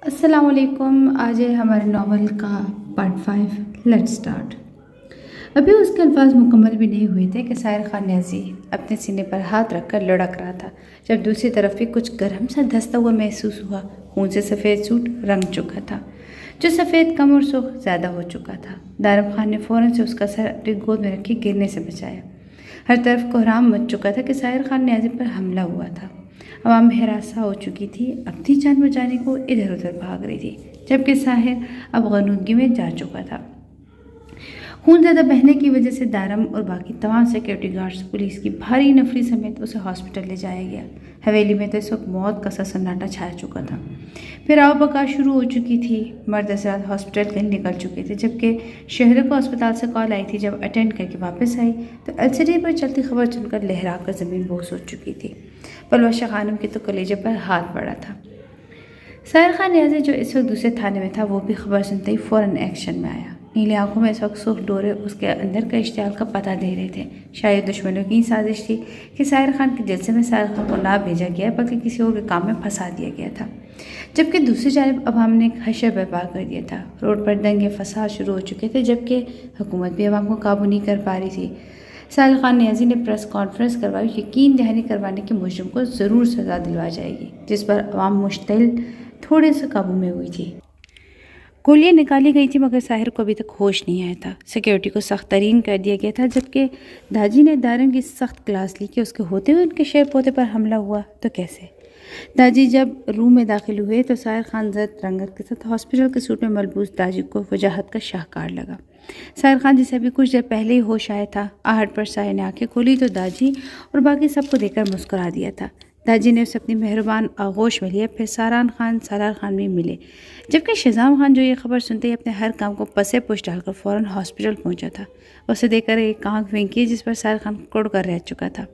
السلام علیکم. آج ہے ہمارے ناول کا پارٹ 5. Late start. ابھی اس کے الفاظ مکمل بھی نہیں ہوئے تھے کہ ساحر خان نیازی اپنے سینے پر ہاتھ رکھ کر لڑک رہا تھا جب دوسری طرف بھی کچھ گرم سا دھستا ہوا محسوس ہوا. خون سے سفید سوٹ رنگ چکا تھا جو سفید کم اور سرخ زیادہ ہو چکا تھا. دارم خان نے فوراً سے اس کا سر اپنی گود میں رکھی گرنے سے بچایا. ہر طرف کوہرام مچ چکا تھا کہ ساحر خان نیازی پر حملہ ہوا تھا. عوام ہراساں ہو چکی تھی، اپنی جان بچانے کو ادھر ادھر بھاگ رہی تھی، جبکہ ساحر اب غنودگی میں جا چکا تھا. خون زیادہ بہنے کی وجہ سے دارم اور باقی تمام سیکیورٹی گارڈز پولیس کی بھاری نفری سمیت اسے ہاسپٹل لے جایا گیا. حویلی میں تو اس وقت موت کا سا سناٹا چھایا چکا تھا. پھر آؤ بکا شروع ہو چکی تھی. مرد حضرات ہاسپٹل کے نکل چکے تھے، جبکہ شہر کو اسپتال سے کال آئی تھی. جب اٹینڈ کر کے واپس آئی تو LCD پر چلتی خبر سن کر لہرا کر زمین بوس ہو چکی تھی. پلوشہ خانم کے تو کلیجے پر ہاتھ پڑا تھا. ساحر خان نیازی جو اس وقت دوسرے تھانے میں تھا، وہ بھی خبر سنتے ہی فوراً ایکشن میں آیا. نیلے آنکھوں میں اس وقت سرخ ڈورے اس کے اندر کا اشتعال کا پتہ دے رہے تھے. شاید دشمنوں کی سازش تھی کہ ساحر خان کے جلسے میں ساحر خان کو نہ بھیجا گیا بلکہ کسی اور کے کام میں پھنسا دیا گیا تھا. جبکہ دوسری جانب عوام نے ایک حشر برپا کر دیا تھا. روڈ پر دنگے فساد شروع ہو چکے تھے، جبکہ حکومت بھی عوام کو قابو نہیں کر پا رہی تھی. ساحر خان نیازی نے پریس کانفرنس کروائی. یقین دہانی کروانے کے مجرم کو ضرور سزا دلوا جائے گی، جس پر عوام مشتعل تھوڑے سے قابو میں ہوئی تھی. گولیاں نکالی گئی تھی مگر ساحر کو ابھی تک ہوش نہیں آیا تھا. سیکیورٹی کو سخت ترین کر دیا گیا تھا. جبکہ داجی نے دارنگ کی سخت کلاس لی کہ اس کے ہوتے ہوئے ان کے شیر پوتے پر حملہ ہوا تو کیسے. داجی جب روم میں داخل ہوئے تو ساحر خان زرد رنگت کے ساتھ ہاسپٹل کے سوٹ میں ملبوس داجی کو وجاہت کا شاہکار لگا. ساحر خان جسے ابھی کچھ دیر پہلے ہی ہوش آیا تھا، آہٹ پر ساحر نے آنکھیں کھولی تو داجی اور باقی سب کو دیکھ کر مسکرا دیا تھا. داجی نے اسے اپنی مہربان آغوش میں لیا. پھر ساران خان، سالار خان بھی ملے، جبکہ شہزام خان جو یہ خبر سنتے ہی اپنے ہر کام کو پسے پوش ڈال کر فوراً ہاسپٹل پہنچا تھا. اسے دیکھ کر ایک آنکھ وینکی جس پر ساحر خان کڑ کر رہ چکا تھا.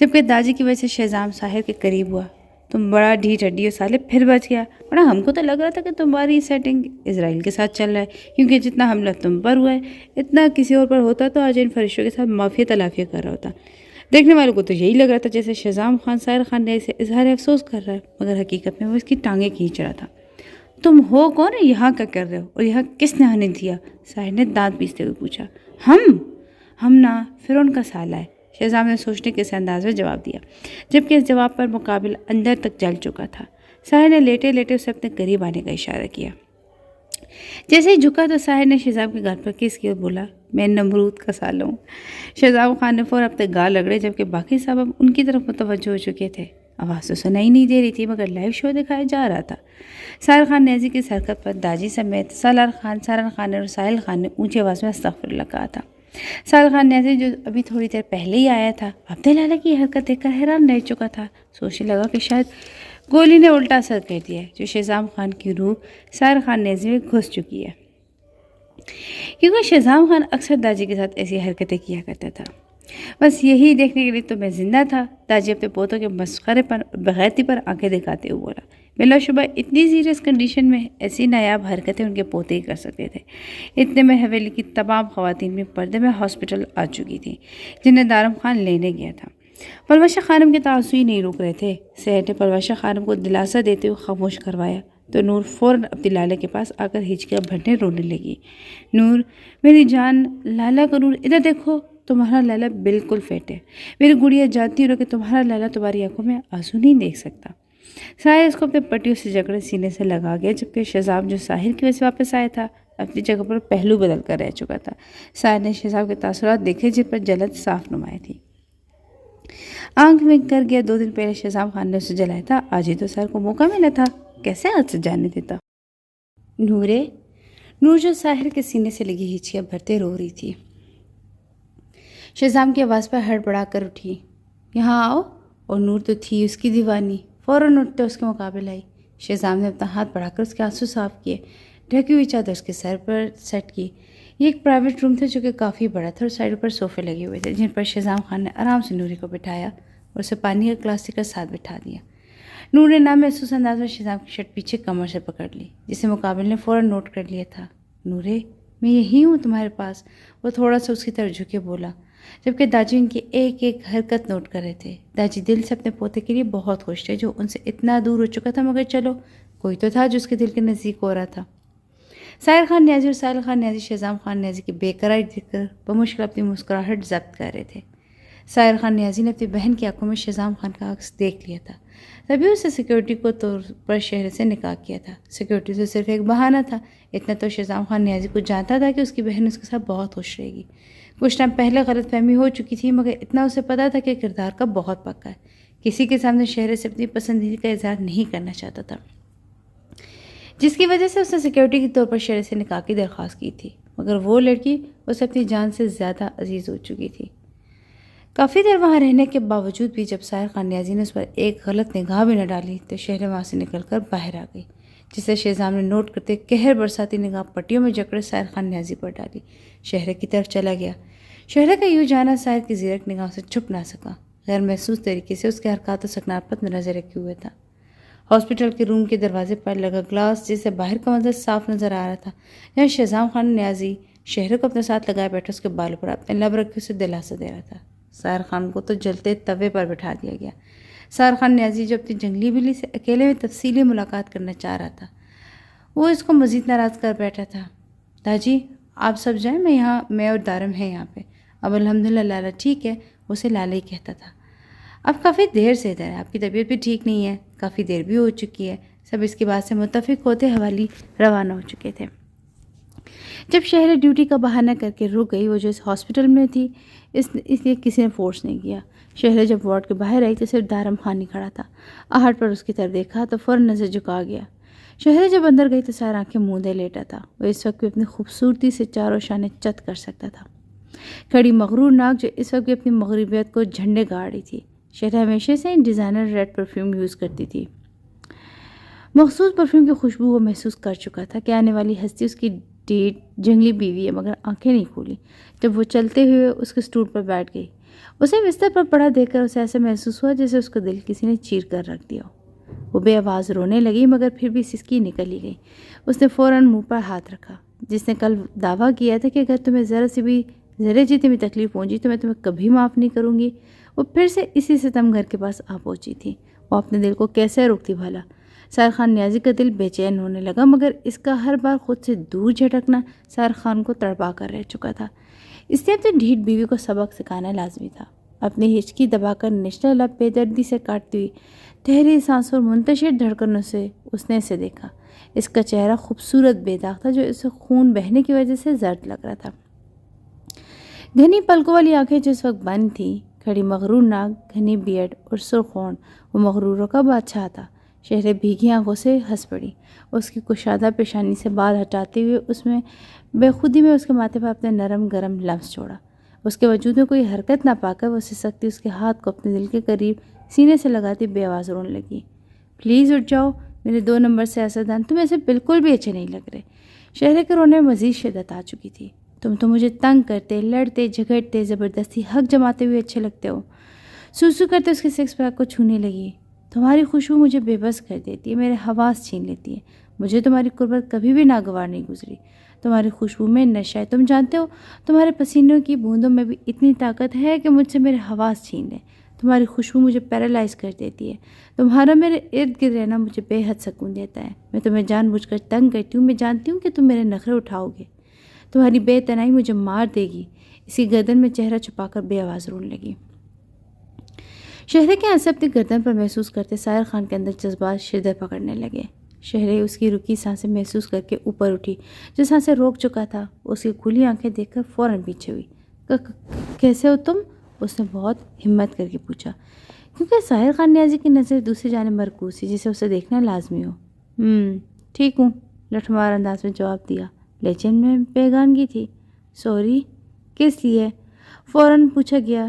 جبکہ داجی کی وجہ سے شہزام ساحر کے قریب ہوا. تم بڑا ڈھیٹ ہڈی ہو سالے، پھر بچ گیا. بڑا ہم کو تو لگ رہا تھا کہ تمہاری سیٹنگ اسرائیل کے ساتھ چل رہا ہے، کیونکہ جتنا حملہ تم پر ہوا ہے اتنا کسی اور پر ہوتا تو آج ان فرشتوں کے ساتھ مافیا تلافیہ کر رہا ہوتا. دیکھنے والوں کو تو یہی لگ رہا تھا جیسے شہزام خان ساحر خان نے اسے اظہار افسوس کر رہا ہے، مگر حقیقت میں وہ اس کی ٹانگیں کھینچ رہا تھا. تم ہو کون ہے، یہاں کیا کر رہے ہو، اور یہاں کس نے آنے دیا؟ ساحر نے دانت پیستے ہوئے پوچھا. ہم نا فرعون کا سالہ ہے، شہزام نے سوچنے کے اس انداز میں جواب دیا، جبکہ اس جواب پر مقابل اندر تک جل چکا تھا. ساحر نے لیٹے لیٹے اسے اپنے قریب آنے کا اشارہ کیا. جیسے ہی جھکا تو ساحر نے شہزام کے گال پر کس کی اور بولا، میں نمرود کا سالہ ہوں. شہزام خان نے فوراً اپنے گال رگڑے، جبکہ باقی سب اب ان کی طرف متوجہ ہو چکے تھے. آواز تو سنائی نہیں دے رہی تھی مگر لائیو شو دکھایا جا رہا تھا. ساحر خان نیازی کی اس حرکت پر داجی سمیت سالار خان، سارن خان اور ساحل خان نے اونچی آواز میں استغفر اللہ کہا تھا. ساحر خان نیازی جو ابھی تھوڑی دیر پہلے ہی آیا تھا، عبد لالا کی حرکت دیکھ کر حیران رہ چکا تھا. سوچنے لگا کہ شاید گولی نے الٹا اثر کر دیا ہے، جو شہزام خان کی روح ساحر خان نیازی میں گھس چکی ہے، کیونکہ شہزام خان اکثر داجی کے ساتھ ایسی حرکتیں کیا کرتا تھا. بس یہی دیکھنے کے لیے تو میں زندہ تھا. داجی اپنے پوتوں کے مسخرے پر بغیرتی پر آنکھیں دکھاتے ہوئے بولا. بلا شبہ اتنی سیریس کنڈیشن میں ایسی نایاب حرکتیں ان کے پوتے ہی کر سکتے تھے. اتنے میں حویلی کی تمام خواتین بھی پردے میں ہاسپٹل آ چکی تھیں، جنہیں دارم خان لینے گیا تھا. پلوشہ خانم کے تعصب ہی نہیں رک رہے تھے. سحر نے پلوشہ خانم کو دلاسا دیتے ہوئے خاموش کروایا تو نور فوراً اپنی لالا کے پاس آ کر ہچکیاں بھرنے رونے لگی. نور، میری جان، لالا کا نور، ادھر دیکھو، تمہارا لالا بالکل فٹ ہے. میری گڑیا جانتی ہو کہ تمہارا لالا تمہاری آنکھوں میں آنسو نہیں دیکھ سکتا. ساحر اس کو اپنے پٹیوں سے جکڑے سینے سے لگا گیا، جبکہ شہزام جو ساحر کی وجہ سے واپس آیا تھا اپنی جگہ پر پہلو بدل کر رہ چکا تھا. ساحر نے شہزام کے تاثرات دیکھے جن پر جلد صاف نمایاں تھی. آنکھ ونک کر گیا. 2 دن پہلے شہزام خان نے اسے جلایا تھا، آج ہی تو ساحر کو موقع ملا تھا، کیسے ہاتھ سے جانے دیتا. نور جو ساحر کے سینے سے لگی ہچکیاں بھرتے رو رہی تھی، شہزام کی آواز پر ہڑبڑا کر اٹھی. یہاں آؤ. اور نور تو تھی اس کی دیوانی، فوراً اٹھتے اس کے مقابل آئی. شہزام نے اپنا ہاتھ بڑھا کر اس کے آنسو صاف کیے، ڈھکی ہوئی چادر اس کے سر پر سیٹ کی. یہ ایک پرائیویٹ روم تھا جو کہ کافی بڑا تھا، اور سائڈ پر صوفے لگے ہوئے تھے جن پر شہزام خان نے آرام سے نوری کو بٹھایا اور اسے پانی کا گلاس دے کر ساتھ بٹھا دیا. نور نے نامحسوس انداز میں شہزام کی شرٹ پیچھے کمر سے پکڑ لی، جسے مقابل نے فوراً نوٹ کر لیا تھا. نورے، میں یہی ہوں تمہارے پاس. وہ تھوڑا سا اس کی طرف جھکے بولا، جبکہ داجی ان کی ایک ایک حرکت نوٹ کر رہے تھے. داجی دل سے اپنے پوتے کے لیے بہت خوش تھے جو ان سے اتنا دور ہو چکا تھا، مگر چلو کوئی تو تھا جو اس کے دل کے نزدیک ہو رہا تھا۔ ساحر خان نیازی اور ساحل خان نیازی شہزام خان نیازی کی بے قراری دیکھ کر بمشکل اپنی مسکراہٹ ضبط کر رہے تھے۔ ساحر خان نیازی نے اپنی بہن کی آنکھوں میں شہزام خان کا عکس دیکھ لیا تھا، تبھی اسے سیکیورٹی کو طور پر شہر سے نکاح کیا تھا۔ سیکیورٹی تو صرف ایک بہانہ تھا، اتنا تو شہزام خان نیازی کو جانتا تھا کہ اس کی بہن اس کے ساتھ بہت خوش رہے گی۔ کچھ ٹائم پہلے غلط فہمی ہو چکی تھی، مگر اتنا اسے پتا تھا کہ کردار کا بہت پکا ہے، کسی کے سامنے شہر سے اپنی پسندیدگی کا اظہار نہیں کرنا چاہتا تھا، جس کی وجہ سے اس نے سیکیورٹی کے طور پر شہر سے نکاح کی درخواست کی تھی۔ مگر وہ لڑکی اسے اپنی جان سے زیادہ عزیز ہو چکی تھی۔ کافی دیر وہاں رہنے کے باوجود بھی جب ساحر خان نیازی نے اس پر ایک غلط نگاہ بھی نہ ڈالی تو شہر وہاں سے نکل کر باہر آ گئی، جسے شہزام نے نوٹ کرتے قہر برساتی نگاہ پٹیوں میں جکڑے ساحر خان نیازی پر ڈالی، شہر کی طرف چلا گیا۔ شہر کا یوں جانا ساحر کی زیرک نگاہوں سے چھپ نہ سکا، غیر محسوس طریقے سے اس کے حرکات و سکنات پر نظر رکھے ہوئے تھا۔ ہاسپٹل کے روم کے دروازے پر لگا گلاس، جس سے باہر کا منظر صاف نظر آ رہا تھا، جہاں شہزام خان نیازی شہر کو اپنے ساتھ لگائے بیٹھا اس کے بالوں پر اپنے لب رکھے اسے دلاسا دے رہا تھا۔ ساحر خان کو تو جلتے توے پر بٹھا دیا گیا۔ ساحر خان نیازی جو اپنی جنگلی بلی سے اکیلے میں تفصیلی ملاقات کرنا چاہ رہا تھا، وہ اس کو مزید ناراض کر بیٹھا تھا۔ داجی آپ سب جائیں، میں اور دارم ہیں یہاں پہ۔ اب الحمدللہ لالا ٹھیک ہے، اسے لالا ہی کہتا تھا۔ اب کافی دیر سے ادھر ہے، آپ کی طبیعت بھی ٹھیک نہیں ہے، کافی دیر بھی ہو چکی ہے۔ سب اس کی بات سے متفق ہوتے حوالی روانہ ہو چکے تھے۔ جب شہر ڈیوٹی کا بہانہ کر کے رک گئی، وہ جو اس ہاسپٹل میں تھی، اس لیے کسی نے فورس نہیں کیا۔ شہر جب وارڈ کے باہر آئی تو صرف دارم خان ہی کھڑا تھا۔ آہٹ پر اس کی طرف دیکھا تو فوراً نظر جھکا گیا۔ شہر جب اندر گئی تو سارا آنکھیں موندے لیٹا تھا۔ وہ اس وقت بھی اپنی خوبصورتی سے چاروں شانے چت کر سکتا تھا۔ کھڑی مغرور ناک جو اس وقت بھی اپنی مغربیت کو جھنڈے گاڑ رہی تھی۔ شہر ہمیشہ سے ڈیزائنر ریڈ پرفیوم یوز کرتی تھی۔ مخصوص پرفیوم کی خوشبو وہ محسوس کر چکا تھا کہ آنے والی ہستی اس کی ڈیٹ جنگلی بیوی ہے، مگر آنکھیں نہیں کھولی جب وہ چلتے ہوئے اس کے سٹول پر بیٹھ گئی۔ اسے بستر پر پڑا دیکھ کر اسے ایسا محسوس ہوا جیسے اس کا دل کسی نے چیر کر رکھ دیا ہو۔ وہ بے آواز رونے لگی، مگر پھر بھی سسکی نکل ہی گئی۔ اس نے فوراً منہ پر ہاتھ رکھا۔ جس نے کل دعویٰ کیا تھا کہ اگر تمہیں ذرے جتنی بھی تکلیف پہنچی تو میں تمہیں کبھی معاف نہیں کروں گی، وہ پھر سے اسی ستم گھر کے پاس آ پہنچی تھی۔ وہ اپنے دل کو کیسے روکتی بھلا؟ ساحر خان نیازی کا دل بے چین ہونے لگا، مگر اس کا ہر بار خود سے دور جھٹکنا ساحر خان کو تڑپا کر رہ چکا تھا۔ اس نے اپنی ڈھیٹ بیوی کو سبق سکھانا لازمی تھا۔ اپنی ہچکی دبا کر نچلا لب بے دردی سے کاٹتی ہوئی تحری سانسوں اور منتشر دھڑکنوں سے اس نے اسے دیکھا۔ اس کا چہرہ خوبصورت بے داغ تھا، جو اسے خون بہنے کی وجہ سے زرد لگ رہا تھا۔ گھنی پلکوں والی آنکھیں جو اس وقت بند تھیں، کھڑی مغرور ناک، گھنی بیئرڈ اور سرخ ہونٹ، وہ مغروروں کا بادشاہ تھا۔ شہر بھیگی آنکھوں سے ہنس پڑی۔ اس کی کشادہ پیشانی سے بال ہٹاتے ہوئے اس میں بے خودی میں اس کے ماتھے پر اپنے نرم گرم لمس چھوڑا۔ اس کے وجود میں کوئی حرکت نہ پا کر وہ سسکتی اس کے ہاتھ کو اپنے دل کے قریب سینے سے لگاتی بے آواز رونے لگی۔ پلیز اٹھ جاؤ میرے 2 نمبر سیاستدان، تم ایسے بالکل بھی اچھے نہیں لگ رہے۔ شہر کے رونے میں مزید شدت آ چکی تھی۔ تم تو مجھے تنگ کرتے، لڑتے، جھگڑتے، زبردستی حق جماتے ہوئے اچھے لگتے ہو۔ سوسو کرتے اس کے سکس پیک کو چھونے لگی۔ تمہاری خوشبو مجھے بے بس کر دیتی ہے، میرے حواس چھین لیتی ہے۔ مجھے تمہاری قربت کبھی بھی ناگوار نہیں گزری۔ تمہاری خوشبو میں نشہ ہے، تم جانتے ہو تمہارے پسینوں کی بوندوں میں بھی اتنی طاقت ہے کہ مجھ سے میرے حواس چھین لیں۔ تمہاری خوشبو مجھے پیرالائز کر دیتی ہے۔ تمہارا میرے ارد گرد رہنا مجھے بے حد سکون دیتا ہے۔ میں تمہیں جان بوجھ کر تنگ کرتی ہوں، میں جانتی ہوں کہ تم میرے نخرے اٹھاؤ گے۔ تمہاری بے تنائی مجھے مار دے گی۔ اسی گردن میں چہرہ چھپا کر بے آواز رونے لگی۔ شہر کے آنسو اپنی گردن پر محسوس کرتے ساحر خان کے اندر جذبات شدت پکڑنے لگے۔ شہر اس کی رکی سانسیں محسوس کر کے اوپر اٹھی، جو سانسیں روک چکا تھا۔ اس کی کھلی آنکھیں دیکھ کر فوراً پیچھے ہوئی۔ کیسے ہو تم؟ اس نے بہت ہمت کر کے پوچھا، کیونکہ ساحر خان نیازی کی نظر دوسری جانب مرکوز تھی، جسے اسے دیکھنا لازمی ہو۔ ٹھیک ہوں، لٹھمار انداز میں جواب دیا، لیکن میں بیگانگی تھی۔ سوری، کس لیے؟ فوراً پوچھا گیا،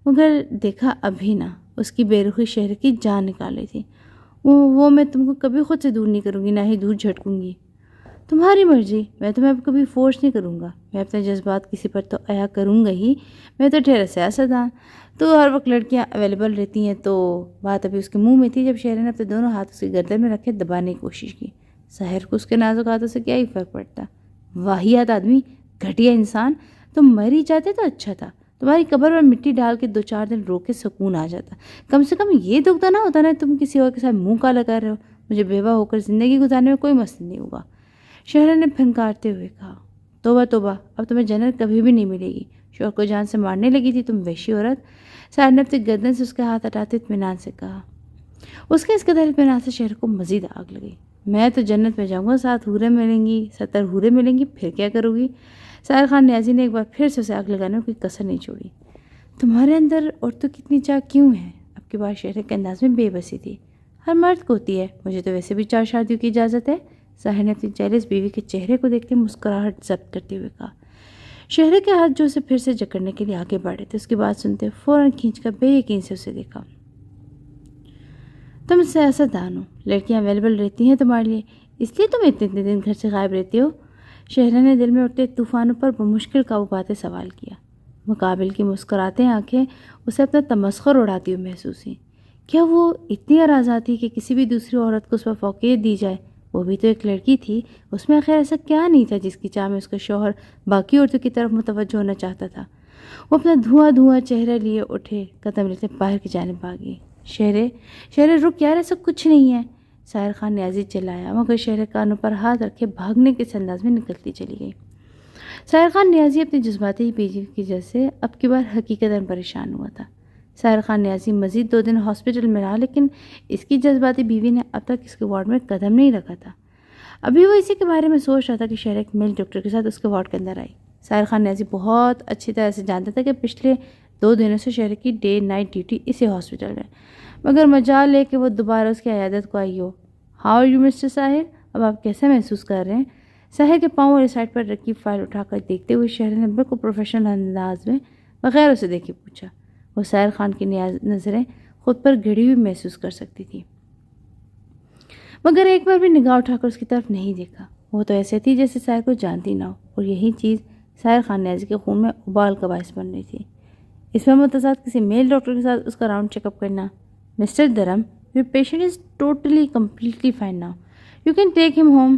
مگر دیکھا ابھی نہ۔ اس کی بے رخی شہر کی جان نکال رہی تھی۔ وہ میں تم کو کبھی خود سے دور نہیں کروں گی، نہ ہی دور جھٹکوں گی۔ تمہاری مرضی، میں تمہیں اب کبھی فورس نہیں کروں گا۔ میں اپنے جذبات کسی پر تو عیا کروں گا ہی۔ میں تو ٹھہرا سیاستدان، تو ہر وقت لڑکیاں اویلیبل رہتی ہیں۔ تو بات ابھی اس کے منہ میں تھی جب شہر نے اپنے دونوں ہاتھ اس کی گردن میں رکھے دبانے کی کوشش کی۔ سحر کو اس کے نازک ہاتھوں سے کیا ہی فرق پڑتا۔ واہیات آدمی، گھٹیا انسان، تم مر ہی جاتے تو اچھا تھا۔ تمہاری قبر پر مٹی ڈال کے 2-4 دن رو کے سکون آ جاتا۔ کم سے کم یہ دکھ تو نہ ہوتا نا تم کسی اور کے ساتھ منہ کالا کر رہے ہو۔ مجھے بیوہ ہو کر زندگی گزارنے میں کوئی مسئلہ نہیں ہوگا۔ شہرا نے پھنکارتے ہوئے کہا، توبہ توبہ، اب تمہیں جنت کبھی بھی نہیں ملے گی۔ شوہر کو جان سے مارنے لگی تھی تم وحشی عورت۔ ساحر نے اپنی گردن سے اس کے ہاتھ ہٹاتے اطمینان سے کہا۔ اس کے اس قدر اطمینان سے شہر کو مزید آگ لگی۔ میں تو جنت میں جاؤں گا، 7 حوریں ملیں گی، 70 حوریں ملیں گی، پھر کیا کروں گی؟ ساحر خان نیازی نے ایک بار پھر سے اسے آگ لگانے میں کوئی کسر نہیں چھوڑی۔ تمہارے اندر عورتوں کی اتنی چاہ کیوں ہے؟ اب کی بات شہر کے انداز میں بے بسی تھی۔ ہر مرد کو ہوتی ہے، مجھے تو ویسے بھی 4 شادیوں کی اجازت ہے۔ ساحر نے اپنی جیلس بیوی کے چہرے کو دیکھتے مسکراہٹ ضبط کرتے ہوئے کہا۔ شہر کے ہاتھ جو اسے پھر سے جکڑنے کے لیے آگے بڑھے تھے، اس کی بات سنتے فوراً کھینچ کر بے یقین سے اسے دیکھا۔ تم سیاستدان ہو، لڑکیاں اویلیبل رہتی ہیں تمہارے لیے، اس لیے تم اتنے دن گھر سے غائب رہتے ہو؟ شہرا نے دل میں اٹھتے طوفانوں پر بمشکل قابو پاتے سوال کیا۔ مقابل کی مسکراتے آنکھیں اسے اپنا تمسخر اڑاتی ہوئی محسوس ہوئی۔ کیا وہ اتنی اراضا تھی کہ کسی بھی دوسری عورت کو اس پر فوقیت دی جائے؟ وہ بھی تو ایک لڑکی تھی، اس میں آخر ایسا کیا نہیں تھا جس کی چاہ میں اس کا شوہر باقی عورتوں کی طرف متوجہ ہونا چاہتا تھا؟ وہ اپنا دھواں چہرہ لیے اٹھے، قدم لیتے باہر کی جانب آگے۔ شہرے رک یار، ایسا کچھ نہیں ہے، ساحر خان نیازی چلایا، مگر شہرے کانوں پر ہاتھ رکھے بھاگنے کے انداز میں نکلتی چلی گئی۔ ساحر خان نیازی اپنی جذباتی بیوی کی وجہ سے اب کی بار حقیقتاً پریشان ہوا تھا۔ ساحر خان نیازی مزید 2 دن ہاسپٹل میں رہا، لیکن اس کی جذباتی بیوی نے اب تک اس کے وارڈ میں قدم نہیں رکھا تھا۔ ابھی وہ اسی کے بارے میں سوچ رہا تھا کہ شہر ایک میل ڈاکٹر کے ساتھ اس کے وارڈ کے اندر آئی۔ ساحر خان نیازی بہت اچھی طرح سے جانتا تھا کہ پچھلے 2 دنوں سے شہر کی ڈے نائٹ ڈیوٹی اسی ہاسپٹل میں، مگر مجال لے کہ وہ دوبارہ اس کی عیادت کو آئی ہو۔ ہاؤ آر یو مسٹر ساحر، اب آپ کیسے محسوس کر رہے ہیں؟ ساحر کے پاؤں والی سائڈ پر رکھی فائل اٹھا کر دیکھتے ہوئے شہر نے بالکل پروفیشنل انداز میں بغیر اسے دیکھے پوچھا۔ وہ ساحر خان کی نظریں خود پر گھڑی ہوئی محسوس کر سکتی تھی، مگر ایک بار بھی نگاہ اٹھا کر اس کی طرف نہیں دیکھا۔ وہ تو ایسے تھی جیسے ساحر کو جانتی نہ ہو، اور یہی چیز ساحر خان نیازی کے خون میں ابال کا باعث بن رہی تھی۔ اس میں متضاد کسی میل ڈاکٹر کے ساتھ اس کا راؤنڈ چیک اپ کرنا۔ مسٹر درم، your patient is totally completely fine now. You can take him home.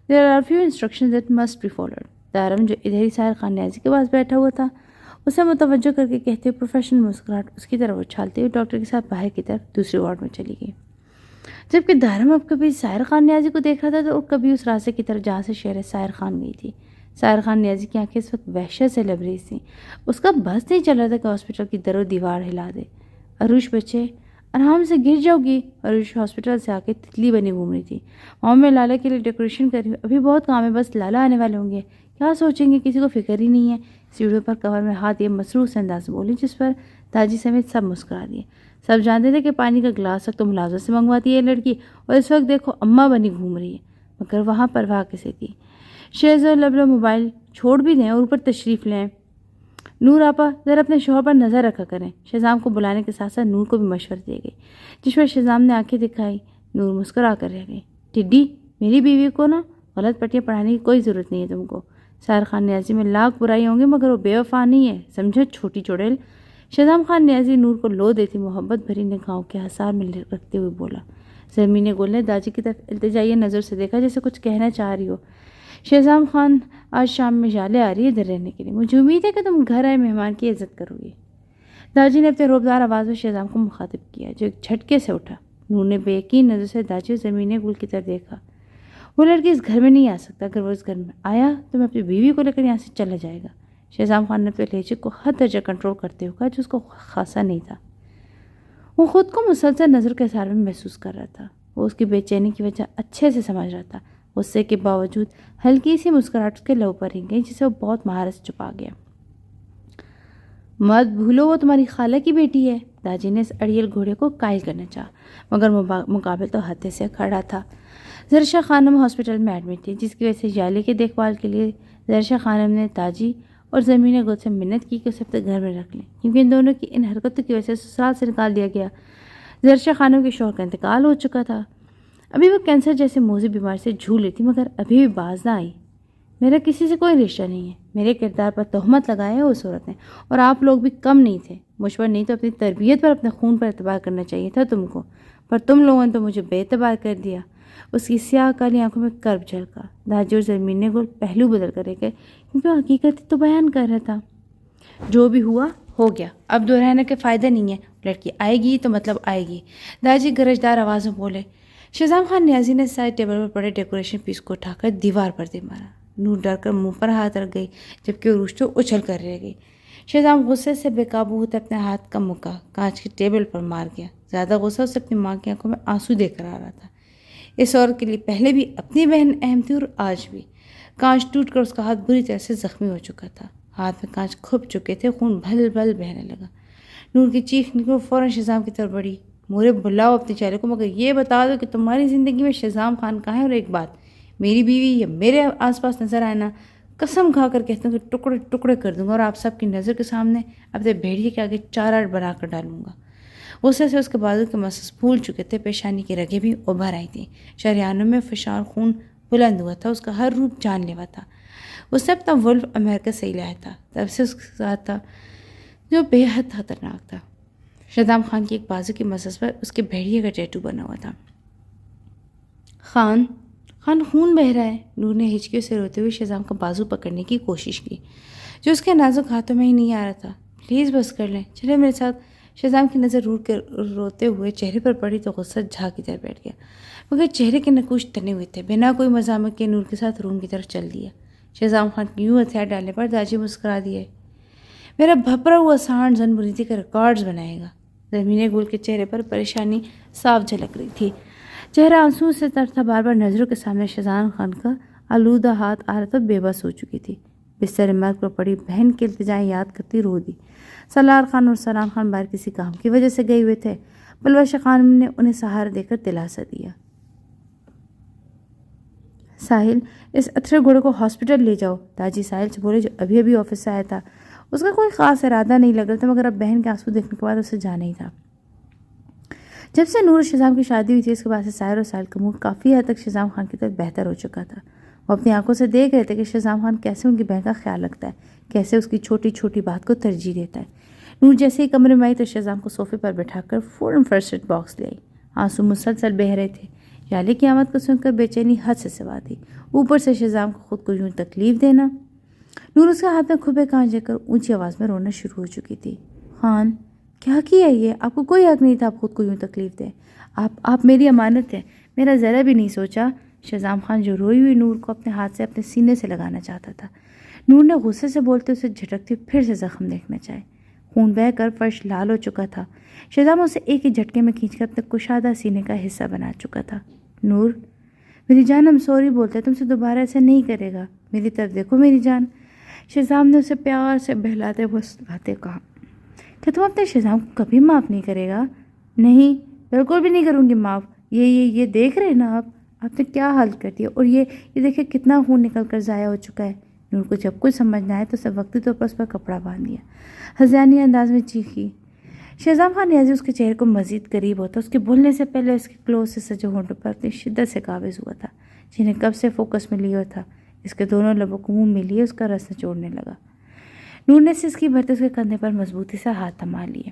There are a few instructions that must be followed. دارم جو ادھر ہی ساحر خان نیازی کے پاس بیٹھا ہوا تھا، اسے متوجہ کر کے کہتے ہوئے پروفیشنل مسکراہٹ اس کی طرف اچھالتے ہوئے ڈاکٹر کے ساتھ باہر کی طرف دوسرے وارڈ میں چلی گئی۔ جبکہ دارم اب کبھی ساحر خان نیازی کو دیکھ رہا تھا تو کبھی اس راستے کی طرف جہاں سے شہر ساحر خان گئی تھی۔ ساحر خان نیازی کی آنکھیں اس وقت وحشت سے لبریز تھیں۔ اس کا بس نہیں چل رہا تھا کہ ہاسپٹل کی در و دیوار ہلا دے۔ عروش بچے، آرام سے گر جاؤ گی۔ عروش ہاسپٹل سے آ کے تتلی بنی گھوم رہی تھی۔ میں لالا کے لیے ڈیکوریشن کر رہی ہوں، ابھی بہت کام ہے، بس لالا آنے والے ہوں گے، کیا سوچیں گے، کسی کو فکر ہی نہیں ہے۔ سیڑھیوں پر کور میں ہاتھ یہ مسروس انداز سے بولی، جس پر تاجی سمیت سب مسکرا دیے۔ سب جانتے تھے کہ پانی کا گلاس تک تو ملازمت سے منگواتی ہے لڑکی، اور اس وقت دیکھو اماں بنی گھوم رہی ہے، مگر وہاں پرواہ کسے تھی؟ شہزاد لبلو موبائل چھوڑ بھی دیں اور اوپر تشریف لیں۔ نور آپا ذرا اپنے شوہر پر نظر رکھا کریں۔ شہزام کو بلانے کے ساتھ ساتھ نور کو بھی مشورہ دے گئی، جس پر شہزام نے آنکھیں دکھائی۔ نور مسکرا کر رہ گئی۔ ٹڈی، میری بیوی کو نا غلط پٹیاں پڑھانے کی کوئی ضرورت نہیں ہے تم کو۔ ساحر خان نیازی میں لاکھ برائی ہوں گے مگر وہ بے وفا نہیں ہے، سمجھو چھوٹی چڑیل۔ شہزام خان نیازی نور کو لو دیتی محبت بھری نگاہوں کے حصار میں رکھتے ہوئے بولا۔ زمین گل نے داجی کی طرف التجائیہ نظر سے دیکھا، جیسے کچھ کہنا چاہ رہی ہو۔ شہزام خان، آج شام میں جالے آ رہی ہے ادھر رہنے کے لیے، مجھے امید ہے کہ تم گھر آئے مہمان کی عزت کرو گی۔ داجی نے اپنے روبدار آواز میں شہزام کو مخاطب کیا، جو ایک جھٹکے سے اٹھا۔ نور نے بے یقین نظر سے داجی اور زمین گل کی طرف دیکھا۔ وہ لڑکی اس گھر میں نہیں آ سکتا، اگر وہ اس گھر میں آیا تو میں اپنی بیوی کو لے کر یہاں سے چلا جائے گا۔ شہزام خان نے اپنے لہجے کو حد درجہ کنٹرول کرتے ہوئے کہا، جو اس کو خاصا نہیں تھا۔ وہ خود کو مسلسل نظر کے اثار میں محسوس کر رہا تھا۔ وہ اس کی بے چینی کی وجہ اچھے سے سمجھ رہا تھا۔ غصے کے باوجود ہلکی سی مسکراہٹ اس کے لب پر ہی گئی، جسے وہ بہت مہارت سے چھپا گیا۔ مت بھولو وہ تمہاری خالہ کی بیٹی ہے۔ داجی نے اس اڑیل گھوڑے کو قائل کرنا چاہا، مگر مقابل تو ہتھے سے کھڑا تھا۔ زرشہ خانم ہاسپٹل میں ایڈمٹ تھی، جس کی وجہ سے یالے کی دیکھ بھال کے لیے زرشہ خانم نے تاجی اور زمین گل سے منت کی کہ اسے اپنے گھر میں رکھ لیں، کیونکہ ان دونوں کی ان حرکتوں کی وجہ سے سسرال سے نکال دیا گیا۔ زرشہ خانم کے شوہر کا انتقال ہو چکا تھا۔ ابھی وہ کینسر جیسے موذی بیماری سے جھول رہی تھی، مگر ابھی بھی باز نہ آئی۔ میرا کسی سے کوئی رشتہ نہیں ہے، میرے کردار پر تہمت لگائے ہے اس عورت نے، اور آپ لوگ بھی کم نہیں تھے۔ مجھ پر نہیں تو اپنی تربیت پر، اپنے خون پر اعتبار کرنا چاہیے تھا تم کو، پر تم لوگوں نے تو مجھے بے اعتبار کر دیا۔ اس کی سیاہ کالی آنکھوں میں کرب جھلکا۔ داجی اور زمین گل پہلو بدل کر گئے، کیونکہ وہ حقیقت تو بیان کر رہا تھا۔ جو بھی ہوا ہو گیا، اب دہرانے کا فائدہ نہیں ہے، لڑکی آئے گی تو مطلب آئے گی۔ داجی گرجدار آواز میں بولے۔ شہزام خان نیازی نے سائڈ ٹیبل پر پڑے ڈیکوریشن پیس کو اٹھا کر دیوار پر دے مارا۔ نور ڈر کر منہ پر ہاتھ رکھ گئی جبکہ عروج تو اچھل کر رہ گئی۔ شہزام غصے سے بے قابو ہوتے اپنے ہاتھ کا مکا کانچ کی ٹیبل پر مار گیا۔ زیادہ غصہ اسے اپنی ماں کی آنکھوں میں آنسو دے کر آ رہا تھا۔ اس عورت کے لیے پہلے بھی اپنی بہن اہم تھی اور آج بھی۔ کانچ ٹوٹ کر اس کا ہاتھ بری طرح سے زخمی ہو چکا تھا۔ ہاتھ میں کانچ کھپ چکے تھے، خون بھل بھل بہنے لگا۔ نور کی چیخ نکلی، فوراً شہزام کی طرف بڑھی۔ مورے بلاؤ اپنے چہرے کو، مگر یہ بتا دو کہ تمہاری زندگی میں شہزام خان کہاں ہے، اور ایک بات میری بیوی یا میرے آس پاس نظر آئے نا، قسم کھا کر کہتا ہوں کہ ٹکڑے ٹکڑے کر دوں گا اور آپ سب کی نظر کے سامنے اپنے بھیڑیے کے آگے چارہ بنا کر ڈالوں گا۔ غصے سے اس کے بازو کے مسلس پھول چکے تھے، پیشانی کی رگیں بھی ابھر آئی تھیں، شریانوں میں فشار خون بلند ہوا تھا، اس کا ہر روپ جان لیوا تھا۔ اس نے اپنا ولف امریکہ سے ہی لایا تھا، تب سے اس کے ساتھ تھا جو بے حد خطرناک تھا۔ شہزام خان کی ایک بازو کی مسلس پر اس کے بھیڑیے کا ٹیٹو بنا ہوا تھا۔ خان خون بہہ رہا ہے۔ نور نے ہچکیوں سے روتے ہوئے شہزام کا بازو پکڑنے کی کوشش کی جو اس کے نازک ہاتھوں میں ہی نہیں آ رہا تھا۔ پلیز بس کر لیں، چلے میرے ساتھ۔ شہزام کی نظر روتے ہوئے چہرے پر پڑی تو غصہ جھاگ کی طرف بیٹھ گیا، مگر چہرے کے نقوش تنے ہوئے تھے۔ بنا کوئی مزاحمت کے نور کے ساتھ روم کی طرف چل دیا۔ شہزام خان کی یوں ہتھیار ڈالنے پر داجی مسکرا دیے۔ میرا بھپرا ہوا سانڈ زن بریتی کا ریکارڈز بنائے گا۔ زمین گل کے چہرے پر پریشانی صاف جھلک رہی تھی، چہرہ آنسو سے تر تھا۔ بار بار نظروں کے سامنے شہزام خان کا آلودہ ہاتھ آ رہا تھا، بے بس ہو چکی تھی۔ بستر مرگ پر پڑی بہن کی التجائیں یاد کرتی رو دی۔ سالار خان اور سلام خان باہر کسی کام کی وجہ سے گئے ہوئے تھے۔ پلوش خانم نے انہیں سہارا دے کر دلاسا دیا۔ ساحل، اس اتھرے گھوڑے کو ہاسپٹل لے جاؤ، داجی ساحل سے بولے جو ابھی ابھی آفس سے آیا تھا۔ اس کا کوئی خاص ارادہ نہیں لگ رہا تھا، مگر اب بہن کے آنسو دیکھنے کے بعد اسے جانا ہی تھا۔ جب سے نور اور شہزام کی شادی ہوئی تھی، اس کے بعد سے ساحل اور ساحل کا موڈ کافی حد تک شہزام خان کی طرف بہتر ہو چکا تھا۔ وہ اپنی آنکھوں سے دیکھ رہے تھے کہ شہزام خان کیسے ان کی بہن کا خیال رکھتا ہے، کیسے اس کی چھوٹی چھوٹی بات کو ترجیح دیتا ہے۔ نور جیسے ہی کمرے میں آئی تو شہزام کو صوفے پر بٹھا کر فوراً فرسٹ ایڈ باکس لے آئی۔ آنسو مسلسل بہہ رہے تھے۔ یالے کی آمد کو سن کر بے چینی حد سے سوا تھی، اوپر سے شہزام کو خود کو یوں تکلیف دینا۔ نور اس کے ہاتھ میں کھبے کانچ دے کر اونچی آواز میں رونا شروع ہو چکی تھی۔ خان، کیا کیا یہ؟ آپ کو کوئی حق نہیں تھا آپ خود کو یوں تکلیف دیں۔ آپ میری امانت ہے، میرا ذرا بھی نہیں سوچا۔ شہزام خان جو روئی ہوئی نور کو اپنے ہاتھ سے اپنے سینے سے لگانا چاہتا تھا۔ نور نے غصے سے بولتے اسے جھٹکتے پھر سے زخم دیکھنا چاہے۔ خون بہہ کر فرش لال ہو چکا تھا۔ شہزام اسے ایک ہی جھٹکے میں کھینچ کر اپنے کشادہ سینے کا حصہ بنا چکا تھا۔ نور، میری جان، ہم سوری بولتے ہیں، تم سے دوبارہ ایسا نہیں کرے گا۔ میری طرف دیکھو میری جان۔ شہزام نے اسے پیار سے بہلاتے مسکراتے کہا، کیا تم اپنے شہزام کو کبھی معاف نہیں کرے گا؟ نہیں، بالکل بھی نہیں کروں گی معاف۔ یہ دیکھ رہے نا آپ نے کیا حال کر دیا، اور یہ دیکھیں کتنا خون نکل کر ضائع ہو چکا ہے۔ نور کو جب کچھ سمجھ نہ آئے تو اسے وقتی طور پر اس پر کپڑا باندھ دیا، ہذیانی انداز میں چیخی۔ شہزام خان نیازی اس کے چہرے کو مزید قریب ہوتا، اس کے بولنے سے پہلے اس کے کلوز سے سجے ہونٹوں پر اپنی شدت سے قابض ہوا تھا، جنہیں کب سے فوکس میں لیا ہوا تھا۔ اس کے دونوں لبوں کو منہ میں لیے اس کا رس نچوڑنے لگا۔ نور نے سسکی بھرتے اس کے کندھے پر مضبوطی سے ہاتھ تھما لیے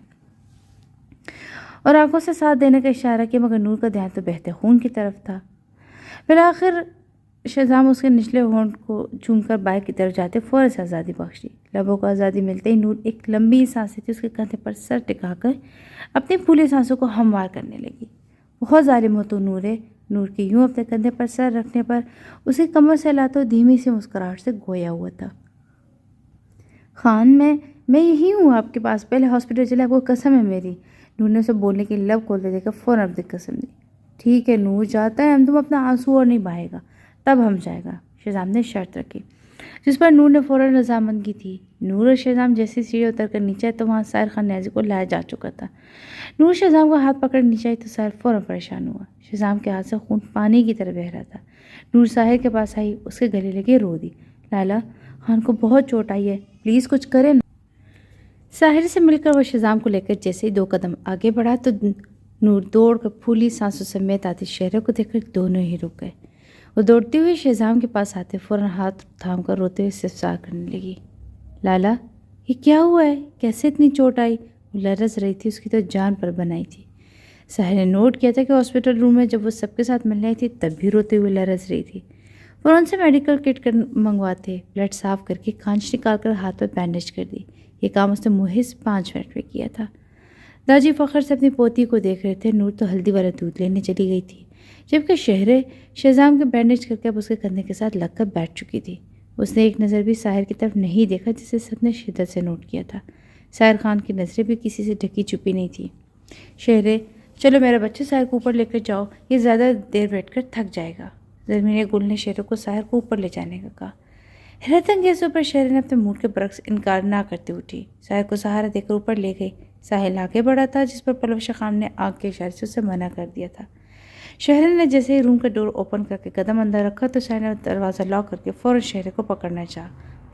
اور آنکھوں سے ساتھ دینے کا اشارہ کیا، مگر نور کا دھیان تو بہتے خون کی طرف تھا۔ بالآخر شہزام اس کے نچلے ہونٹ کو چوم کر بائیں کی طرف جاتے فوراً سے آزادی بخش دی۔ لبوں کو آزادی ملتے ہی نور ایک لمبی سانس تھی اس کے کندھے پر سر ٹکا کر اپنی پھولی سانسوں کو ہموار کرنے لگی۔ بہت ظالم ہو تو نور ہے۔ نور کے یوں اپنے کندھے پر سر رکھنے پر اسے کمر سے لاتا دھیمی سی مسکراہٹ سے گویا ہوا تھا۔ خان، میں یہی ہوں آپ کے پاس، پہلے ہاسپٹل چلے، آپ کو قسم ہے میری۔ نور نے اسے بولنے کی لب کھولتے دیکھا، فوراً اپنی قسم دی۔ ٹھیک ہے نور، جاتا ہے، ہم تم اپنا آنسو اور نہیں بہائے گا، تب ہم جائے گا، شہزام نے شرط رکھی، جس پر نور نے فوراً رضامندگی کی۔ نور اور شہزام جیسی سیڑھی اتر کر نیچے آئے تو وہاں ساحل خان نیازی کو لایا جا چکا تھا۔ نور شہزام کا ہاتھ پکڑ نیچے آئی تو ساحل فوراً پریشان ہوا۔ شہزام کے ہاتھ سے خون پانی کی طرح بہہ رہا تھا۔ نور ساحل کے پاس آئی، اس کے گلے لگے رو دی۔ لالا، خان کو بہت چوٹ آئی ہے، پلیز کچھ کرے نا۔ ساحل سے مل کر وہ شہزام کو لے کر جیسے ہی 2 قدم آگے بڑھا تو نور دوڑ کر پھولی سانسوں سمیت آتش چہرے کو دیکھ کر دونوں ہی رک گئے۔ وہ دوڑتی ہوئی شہزام کے پاس آتے فوراً ہاتھ تھام کر روتے ہوئے استفسار کرنے لگی، لالا یہ کیا ہوا ہے، کیسے اتنی چوٹ آئی؟ وہ لرز رہی تھی، اس کی تو جان پر بنائی تھی۔ ساحل نے نوٹ کیا تھا کہ ہاسپٹل روم میں جب وہ سب کے ساتھ ملنے آئی تھی تب بھی روتے ہوئے لرز رہی تھی۔ فوراً سے میڈیکل کٹ منگواتے، بلڈ صاف کر کے کانچ نکال کر ہاتھ پر بینڈیج کر دی۔ یہ کام اس نے محض 5 منٹ میں کیا تھا۔ داجی فخر سے اپنی پوتی کو دیکھ رہے تھے۔ نور تو ہلدی والا دودھ لینے چلی گئی تھی۔ جبکہ شہزام کے بینڈیج کر کے اب اس کے کندھے کے ساتھ لگ کر بیٹھ چکی تھی۔ اس نے ایک نظر بھی ساحر کی طرف نہیں دیکھا جسے سب نے شدت سے نوٹ کیا تھا۔ ساحر خان کی نظریں بھی کسی سے ڈھکی چھپی نہیں تھی۔ شہرے، چلو میرا بچہ ساحر کو اوپر لے کر جاؤ، یہ زیادہ دیر بیٹھ کر تھک جائے گا۔ زرمین گل نے شہرے کو ساحر کو اوپر لے جانے کا کہا۔ حیرت انگیزوں پر شہرے نے اپنے موڈ کے برعکس انکار نہ کرتے اٹھی۔ ساحر کو سہارا دے کر اوپر لے گئی۔ ساحل آگے بڑھا تھا جس پر پلوش خان نے آنکھ کے اشارے سے اسے منع کر دیا تھا۔ شہرے نے جیسے ہی روم کا ڈور اوپن کر کے قدم اندر رکھا تو ساحل نے دروازہ لاک کر کے فوراً شہرے کو پکڑنا چاہا۔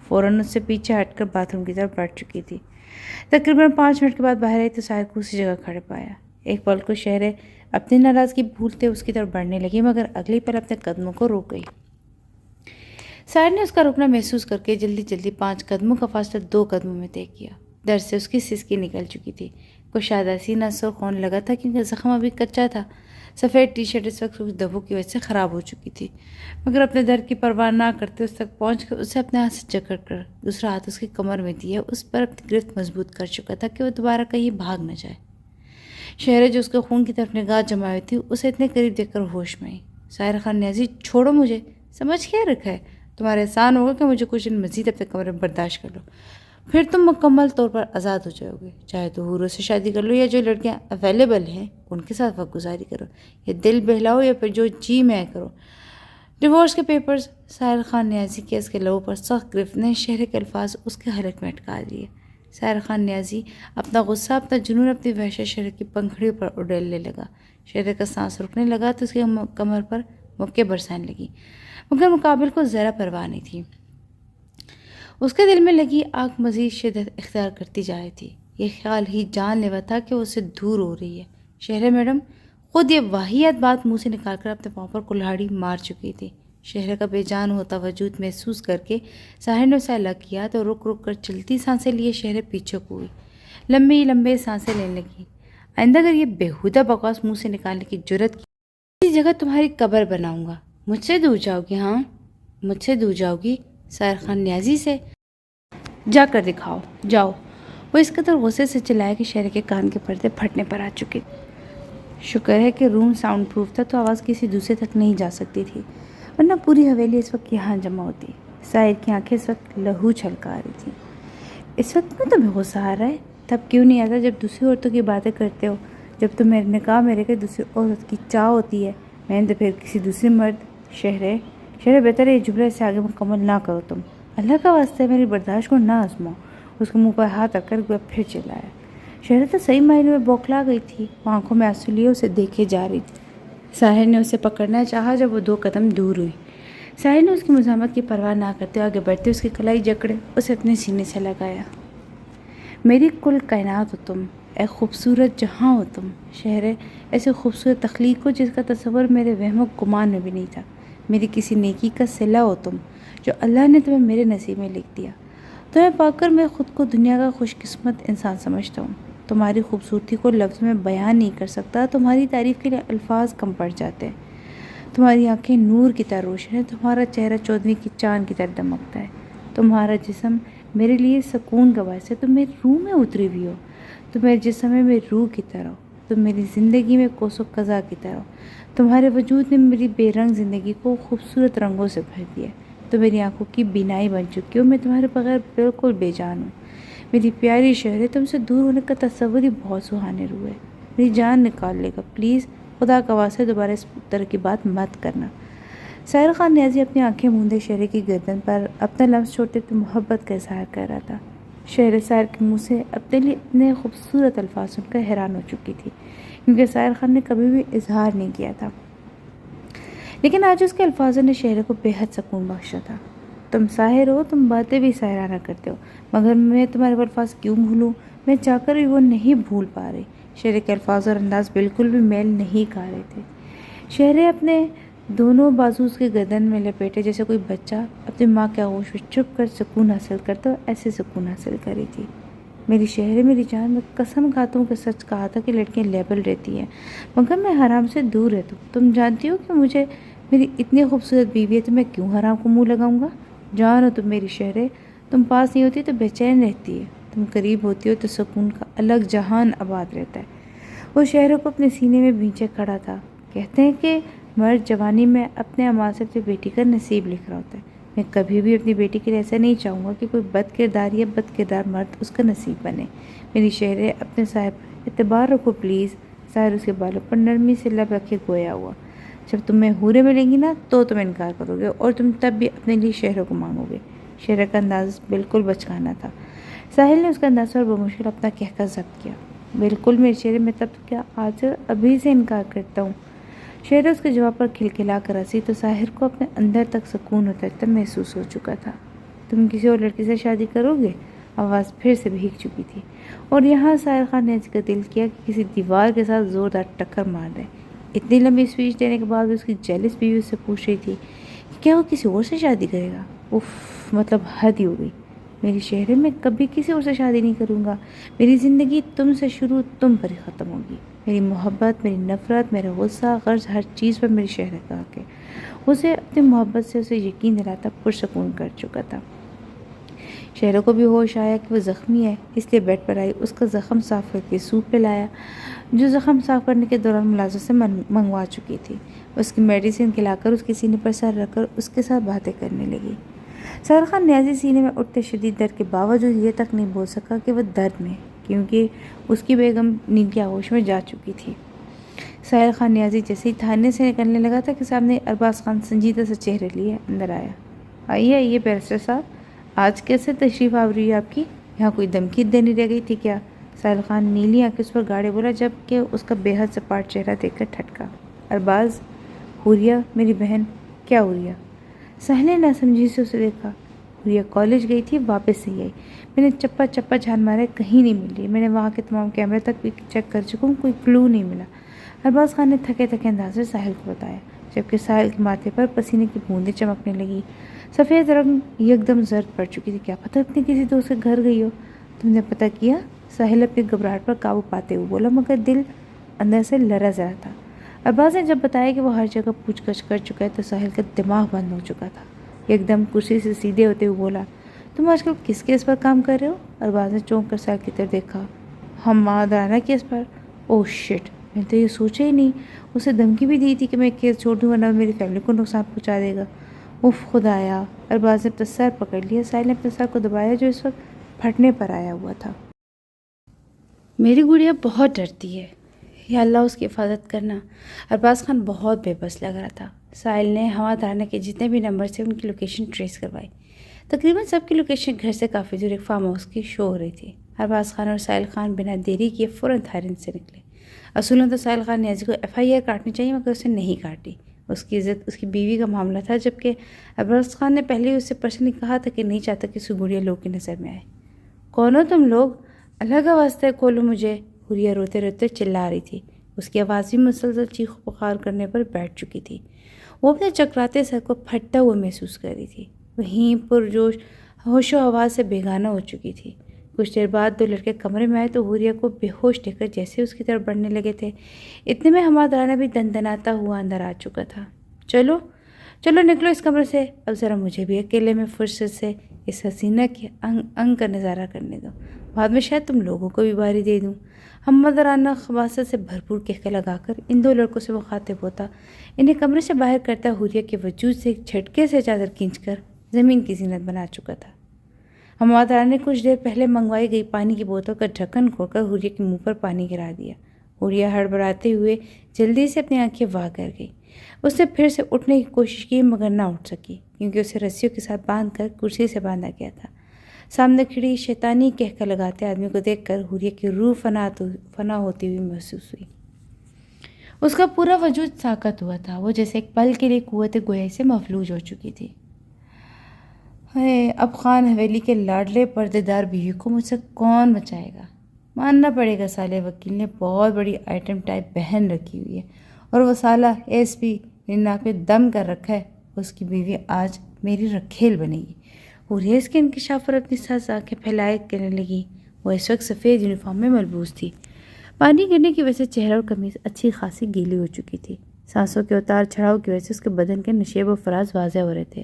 فوراً اس سے پیچھے ہٹ کر باتھ روم کی طرف بیٹھ چکی تھی۔ تقریباً 5 منٹ کے بعد باہر آئی تو ساحل کو اسی جگہ کھڑے پایا۔ ایک پل کو شہرے اپنی ناراضگی بھولتے اس کی طرف بڑھنے لگی مگر اگلی پل اپنے قدموں کو روک گئی۔ ساحل نے اس کا رکنا محسوس کر کے جلدی 5 قدموں کا فاصلہ 2 قدموں میں طے کیا۔ درد سے اس کی سسکی نکل چکی تھی۔ کشادہ سینہ سرخ ہونے لگا تھا کیونکہ زخم ابھی کچا تھا۔ سفید ٹی شرٹ اس وقت کچھ دبوں کی وجہ سے خراب ہو چکی تھی مگر اپنے درد کی پرواہ نہ کرتے اس تک پہنچ کر اسے اپنے ہاتھ سے جکڑ کر دوسرا ہاتھ اس کی کمر میں دیا، اس پر اپنی گرفت مضبوط کر چکا تھا کہ وہ دوبارہ کہیں بھاگ نہ جائے۔ شہرے جو اس کے خون کی طرف نگاہ جمائے تھی اسے اتنے قریب دیکھ کر ہوش میں آئی۔ ساحر خان نیازی، چھوڑو مجھے، سمجھ کیا رکھا ہے؟ تمہارا احسان ہوگا کہ مجھے کچھ دن مزید اپنے کمرے میں برداشت کر لو، پھر تم مکمل طور پر آزاد ہو جاؤ گے۔ چاہے تو حوروں سے شادی کر لو یا جو لڑکیاں اویلیبل ہیں ان کے ساتھ وقت گزاری کرو، یا دل بہلاؤ یا پھر جو جی میں کرو۔ ڈیورس کے پیپرز۔ ساحر خان نیازی کے اس کے لبوں پر سخت گرفت نے شہرے کے الفاظ اس کے حلق میں اٹکا دیے۔ ساحر خان نیازی اپنا غصہ، اپنا جنون، اپنی وحشت شہرے کی پنکھڑیوں پر اڈیلنے لگا۔ شہرے کا سانس رکنے لگا تو اس کی کمر پر مکے برسانے لگی مگر مقابل کو ذرا پرواہ نہیں تھی۔ اس کے دل میں لگی آگ مزید شدت اختیار کرتی جا رہی تھی۔ یہ خیال ہی جان لیوا تھا کہ وہ اسے دور ہو رہی ہے۔ شہرے میڈم خود یہ واحد بات منہ سے نکال کر اپنے پاؤں پر کلہاڑی مار چکی تھی۔ شہرے کا بے جان ہوتا وجود محسوس کر کے ساحر نے اسے الگ کیا تو رک کر چلتی سانسیں لیے شہرے پیچھے کو ہوئی، لمبے سانسیں لینے لگی۔ آئندہ اگر یہ بیہودہ بکواس منہ سے نکالنے کی جرت کی، اس جگہ تمہاری قبر بناؤں گا۔ مجھ سے دور جاؤ گی؟ ہاں مجھ سے دور جاؤ گی؟ ساحر خان نیازی سے؟ جا کر دکھاؤ، جاؤ۔ وہ اس قدر غصے سے چلایا کہ شہرے کے کان کے پردے پھٹنے پر آ چکے۔ شکر ہے کہ روم ساؤنڈ پروف تھا تو آواز کسی دوسرے تک نہیں جا سکتی تھی، ورنہ پوری حویلی اس وقت یہاں جمع ہوتی۔ ساحر کی آنکھیں اس وقت لہو چھلکا رہی تھیں۔ اس وقت میں تمہیں غصہ آ رہا ہے؟ تب کیوں نہیں آتا جب دوسری عورتوں کی باتیں کرتے ہو، جب تم میرے نکاح میں رہ کے دوسری عورت کی چاہ ہوتی ہے، میں نے تو پھر کسی دوسری مرد۔ شہرے بہتر ہے یہ جملہ اس سے آگے مکمل نہ کرو تم، اللہ کا واسطہ ہے میری برداشت کو نہ آزماؤ۔ اس کے منہ پر ہاتھ رکھ کر پھر چلایا۔ شہرے تو صحیح معنی میں بوکھلا گئی تھی، وہ آنکھوں میں آنسو لیے اسے دیکھے جا رہی تھی۔ ساحر نے اسے پکڑنا چاہا جب وہ 2 قدم دور ہوئی۔ ساحر نے اس کی مزاحمت کی پرواہ نہ کرتے آگے بڑھتے اس کی کلائی جکڑے اسے اپنے سینے سے لگایا۔ میری کل کائنات ہو تم، اے خوبصورت جہاں ہو تم۔ شہرے ایسے خوبصورت تخلیق ہو جس کا تصور میرے وہم و گمان میں بھی نہیں تھا۔ میری کسی نیکی کا صلہ ہو تم جو اللہ نے تمہیں میرے نصیب میں لکھ دیا۔ تمہیں پا کر میں خود کو دنیا کا خوش قسمت انسان سمجھتا ہوں۔ تمہاری خوبصورتی کو لفظ میں بیان نہیں کر سکتا، تمہاری تعریف کے لیے الفاظ کم پڑ جاتے ہیں۔ تمہاری آنکھیں نور کی طرح روشن ہیں، تمہارا چہرہ چودھویں کی چاند کی طرح دمکتا ہے، تمہارا جسم میرے لیے سکون کا باعث ہے، تم میری روح میں اتری ہوئی ہو، تم میرے جسم میں میری روح کی طرح ہو، تم میری زندگی میں کوس و قزح کی طرح ہو، تمہارے وجود نے میری بے رنگ زندگی کو خوبصورت رنگوں سے بھر دیا ہے، تو میری آنکھوں کی بینائی بن چکی ہو، میں تمہارے بغیر بالکل بے جان ہوں۔ میری پیاری شہرے، تم سے دور ہونے کا تصور ہی بہت سہانے روح ہے، میری جان نکال لے گا، پلیز خدا کا واسطہ دوبارہ اس طرح کی بات مت کرنا۔ ساحر خان نیازی اپنی آنکھیں موندے شہرے کی گردن پر اپنا لمس چھوڑتے ہوئے محبت کا اظہار کر رہا تھا۔ شہرے ساحر کے منہ سے اپنے لیے اتنے خوبصورت الفاظ سن کر حیران ہو چکی تھی کیونکہ ساحر خان نے کبھی بھی اظہار نہیں کیا تھا، لیکن آج اس کے الفاظوں نے شہرے کو بے حد سکون بخشا تھا۔ تم ساحر ہو، تم باتیں بھی ساحرانہ کرتے ہو، مگر میں تمہارے الفاظ کیوں بھولوں؟ میں چاہ کر بھی وہ نہیں بھول پا رہی۔ شہرے کے الفاظ اور انداز بالکل بھی میل نہیں کھا رہے تھے۔ شہرے اپنے دونوں بازو اس کے گردن میں لپیٹے جیسے کوئی بچہ اپنی ماں کے آغوش میں چھپ کر سکون حاصل کرتا ہو، ایسے سکون حاصل کر رہی تھی۔ میری شہرے، میری جان، میں قسم کھاتا ہوں کہ سچ کہا تھا کہ لڑکیاں لیبل رہتی ہیں، مگر میں حرام سے دور رہتا ہوں۔ تم جانتی ہو کہ مجھے میری اتنی خوبصورت بیوی ہے تو میں کیوں حرام کو منہ لگاؤں گا؟ جان ہو تم میری شہرے، تم پاس نہیں ہوتی تو بے چین رہتی ہے، تم قریب ہوتی ہو تو سکون کا الگ جہان آباد رہتا ہے۔ وہ شہرے کو اپنے سینے میں بھینچے کھڑا تھا۔ کہتے ہیں کہ مرد جوانی میں اپنے اماں سے اپنی بیٹی کا نصیب لکھ رہا ہوتا ہے۔ میں کبھی بھی اپنی بیٹی کے لیے ایسا نہیں چاہوں گا کہ کوئی بد کردار یا بد کردار مرد اس کا نصیب بنے۔ میری شہرے اپنے صاحب پر اعتبار رکھو پلیز۔ ساحر اس کے بالوں پر نرمی سے لب رکھے گویا ہوا۔ جب تمہیں حوریں ملیں گی نا تو تم انکار کرو گے اور تم تب بھی اپنے لیے شہروں کو مانگو گے۔ شہرے کا انداز بالکل بچکانا تھا۔ ساحل نے اس کا انداز پر بمشکل اپنا کہکہ ضبط کیا۔ بالکل میرے شہرے، میں تب کیا آج ابھی سے انکار کرتا ہوں۔ شہرے اس کے جواب پر کھلکھلا کر ہنسی تو ساحر کو اپنے اندر تک سکون اترتا محسوس ہو چکا تھا۔ تم کسی اور لڑکی سے شادی کرو گے؟ آواز پھر سے بھیگ چکی تھی اور یہاں ساحر خان نے اس کا دل کیا کہ کسی دیوار کے ساتھ زوردار ٹکر مار دے۔ اتنی لمبی اسپیچ دینے کے بعد اس کی جیلس بیوی اس سے پوچھ رہی تھی کہ کیا وہ کسی اور سے شادی کرے گا؟ مطلب حد ہی ہو گئی۔ میری شہرے، میں کبھی کسی اور سے شادی نہیں کروں گا۔ میری زندگی تم سے شروع تم پر ہی ختم ہوگی۔ میری محبت، میری نفرت، میرا غصہ، غرض ہر چیز پر میری شہرے کا حق ہے۔ اسے اپنی محبت سے اسے یقین دلاتا پرسکون کر چکا تھا۔ شہرے کو بھی ہوش آیا کہ وہ زخمی ہے، اس لیے بیڈ پر آئی، اس کا زخم صاف کر کے سوپ پلایا جو زخم صاف کرنے کے دوران ملازم سے منگوا چکی تھی۔ اس کی میڈیسن کھلا کر اس کے سینے پر سر رکھ کر اس کے ساتھ باتیں کرنے لگی۔ ساحر خان نیازی سینے میں اٹھتے شدید درد کے باوجود یہ تک نہیں بول سکا کہ وہ درد میں، کیونکہ اس کی بیگم نیند کے آغوش میں جا چکی تھی۔ ساحر خان نیازی جیسے ہی تھانے سے نکلنے لگا تھا کہ سامنے ارباز خان سنجیدہ سے چہرے لیے اندر آیا۔ آئیے بیرسٹر صاحب، آج کیسے تشریف آوری ہے آپ کی؟ یہاں کوئی دھمکی دینی رہ گئی تھی کیا؟ ساحر خان نیلی آنکھیں اس پر گاڑے بولا جبکہ اس کا بے حد سپاٹ چہرہ دیکھ کر ٹھٹکا۔ ارباز، حوریہ میری بہن؟ کیا حوریہ؟ ساحل نے ناسمجھی سے اسے دیکھا۔ حوریہ کالج گئی تھی، واپس نہیں آئی۔ میں نے چپا جھان مارے، کہیں نہیں مل رہی۔ میں نے وہاں کے تمام کیمرے تک بھی چیک کر چکا ہوں، کوئی کلو نہیں ملا۔ ارباز خان نے تھکے انداز سے ساحل کو بتایا، جبکہ ساحل کے ماتھے پر پسینے کی بوندیں چمکنے لگی۔ سفید رنگ یکدم زرد پڑ چکی تھی۔ کیا پتہ اپنے کسی دوست کے گھر گئی ہو؟ تم نے پتہ کیا؟ ساحل اپنی گھبراہٹ پر قابو پاتے ہوئے بولا، مگر دل اندر سے لرز رہا تھا۔ ارباز نے جب بتایا کہ وہ ہر جگہ پوچھ گچھ کر چکا ہے تو ساحل کا دماغ بند ہو چکا تھا۔ یکدم کرسی سے سیدھے ہوتے ہوئے بولا، تم آج کل کس کیس پر کام کر رہے ہو؟ ارباز نے چونک کر ساحل کی طرف دیکھا۔ ہمادرانہ کیس پر۔ اوہ شٹ، میں تو یہ سوچا ہی نہیں۔ اسے دھمکی بھی دی تھی کہ میں کیس چھوڑ دوں ورنہ میری فیملی کو نقصان پہنچا دے گا۔ خدایا! ارباز نے اپنا سر پکڑ لیا۔ ساحل نے اپنے سر کو دبایا جو اس وقت پھٹنے پر آیا ہوا تھا۔ میری گڑیا بہت ڈرتی ہے، یا اللہ اس کی حفاظت کرنا۔ ارباز خان بہت بے بس لگ رہا تھا۔ ساحل نے ہوادرانہ کے جتنے بھی نمبر سے ان کی لوکیشن ٹریس کروائی۔ تقریباً سب کی لوکیشن گھر سے کافی دور ایک فارم ہاؤس کی شو ہو رہی تھی۔ ارباز خان اور ساحل خان بنا دیری کیے فوراً تھارن سے نکلے۔ اصولاً تو ساحل خان نیازی کو FIR کاٹنی چاہیے مگر اسے نہیں کاٹی۔ اس کی عزت اس کی بیوی کا معاملہ تھا، جبکہ ارباز خان نے پہلے ہی اس سے پرسنلی کہا تھا کہ نہیں چاہتا کہ اس کی گڑیا لوگوں کی نظر میں آئے۔ کون ہو تم لوگ؟ اللہ کا واسطہ کھولو مجھے، حوریہ روتے روتے چلا رہی تھی۔ اس کی آواز بھی مسلسل چیخ و پکار کرنے پر بیٹھ چکی تھی۔ وہ اپنے چکراتے سر کو پھٹتا ہوا محسوس کر رہی تھی۔ وہیں پرجوش ہوش و حواس سے بیگانہ ہو چکی تھی۔ کچھ دیر بعد دو لڑکے کمرے میں آئے تو حوریہ کو بے ہوش دیکھ کر جیسے اس کی طرف بڑھنے لگے تھے، اتنے میں ہمادرانہ بھی دندناتا ہوا اندر آ چکا تھا۔ چلو نکلو اس کمرے سے، اب ذرا مجھے بھی اکیلے میں فرصت سے اس حسینہ کے انگ کا نظارہ کرنے دو، بعد میں شاید تم لوگوں کو بھی باری دے دوں۔ ہمادرانہ خباثت سے بھرپور کہکہ لگا کر ان دو لڑکوں سے مخاطب ہوتا انہیں کمرے سے باہر کرتا حوریہ کے وجود سے ایک جھٹکے سے چادر کھینچ کر زمین کی زینت بنا چکا تھا۔ ہمادرانہ نے کچھ دیر پہلے منگوائی گئی پانی کی بوتل کا ڈھکن کھول کر حوریہ کے منہ پر پانی گرا دیا۔ حوریہ ہڑبڑاتے ہوئے جلدی سے اپنی آنکھیں واہ کر گئی۔ اس نے پھر سے اٹھنے کی کوشش کی مگر نہ اٹھ سکی، کیونکہ اسے رسیوں کے ساتھ باندھ کر کرسی سے باندھا گیا تھا۔ سامنے کھڑی شیطانی کہکہ لگاتے آدمی کو دیکھ کر حوریہ کی روح فنا ہوتی ہوئی محسوس ہوئی۔ اس کا پورا وجود ساکت ہوا تھا، وہ جیسے ایک پل کے لیے قوت گویائی سے مفلوج ہو چکی تھی۔ اب خان حویلی کے لاڈلے پردے دار بیوی کو مجھ سے کون بچائے گا؟ ماننا پڑے گا سالے وکیل نے بہت بڑی آئٹم ٹائپ بہن رکھی ہوئی ہے، اور وہ سالہ ASP میری ناک میں دم کر رکھا ہے۔ اس کی بیوی آج میری رکھیل بنے گی۔ حوریہ اس کے انکشاف پر اپنی ساز آنکھیں پھیلائے کرنے لگی۔ وہ اس وقت سفید یونیفارم میں ملبوس تھی۔ پانی گرنے کی وجہ سے چہرہ اور قمیض اچھی خاصی گیلی ہو چکی تھی۔ سانسوں کے اتار چڑھاؤ کی وجہ سے اس کے بدن کے نشیب و فراز واضح ہو رہے تھے۔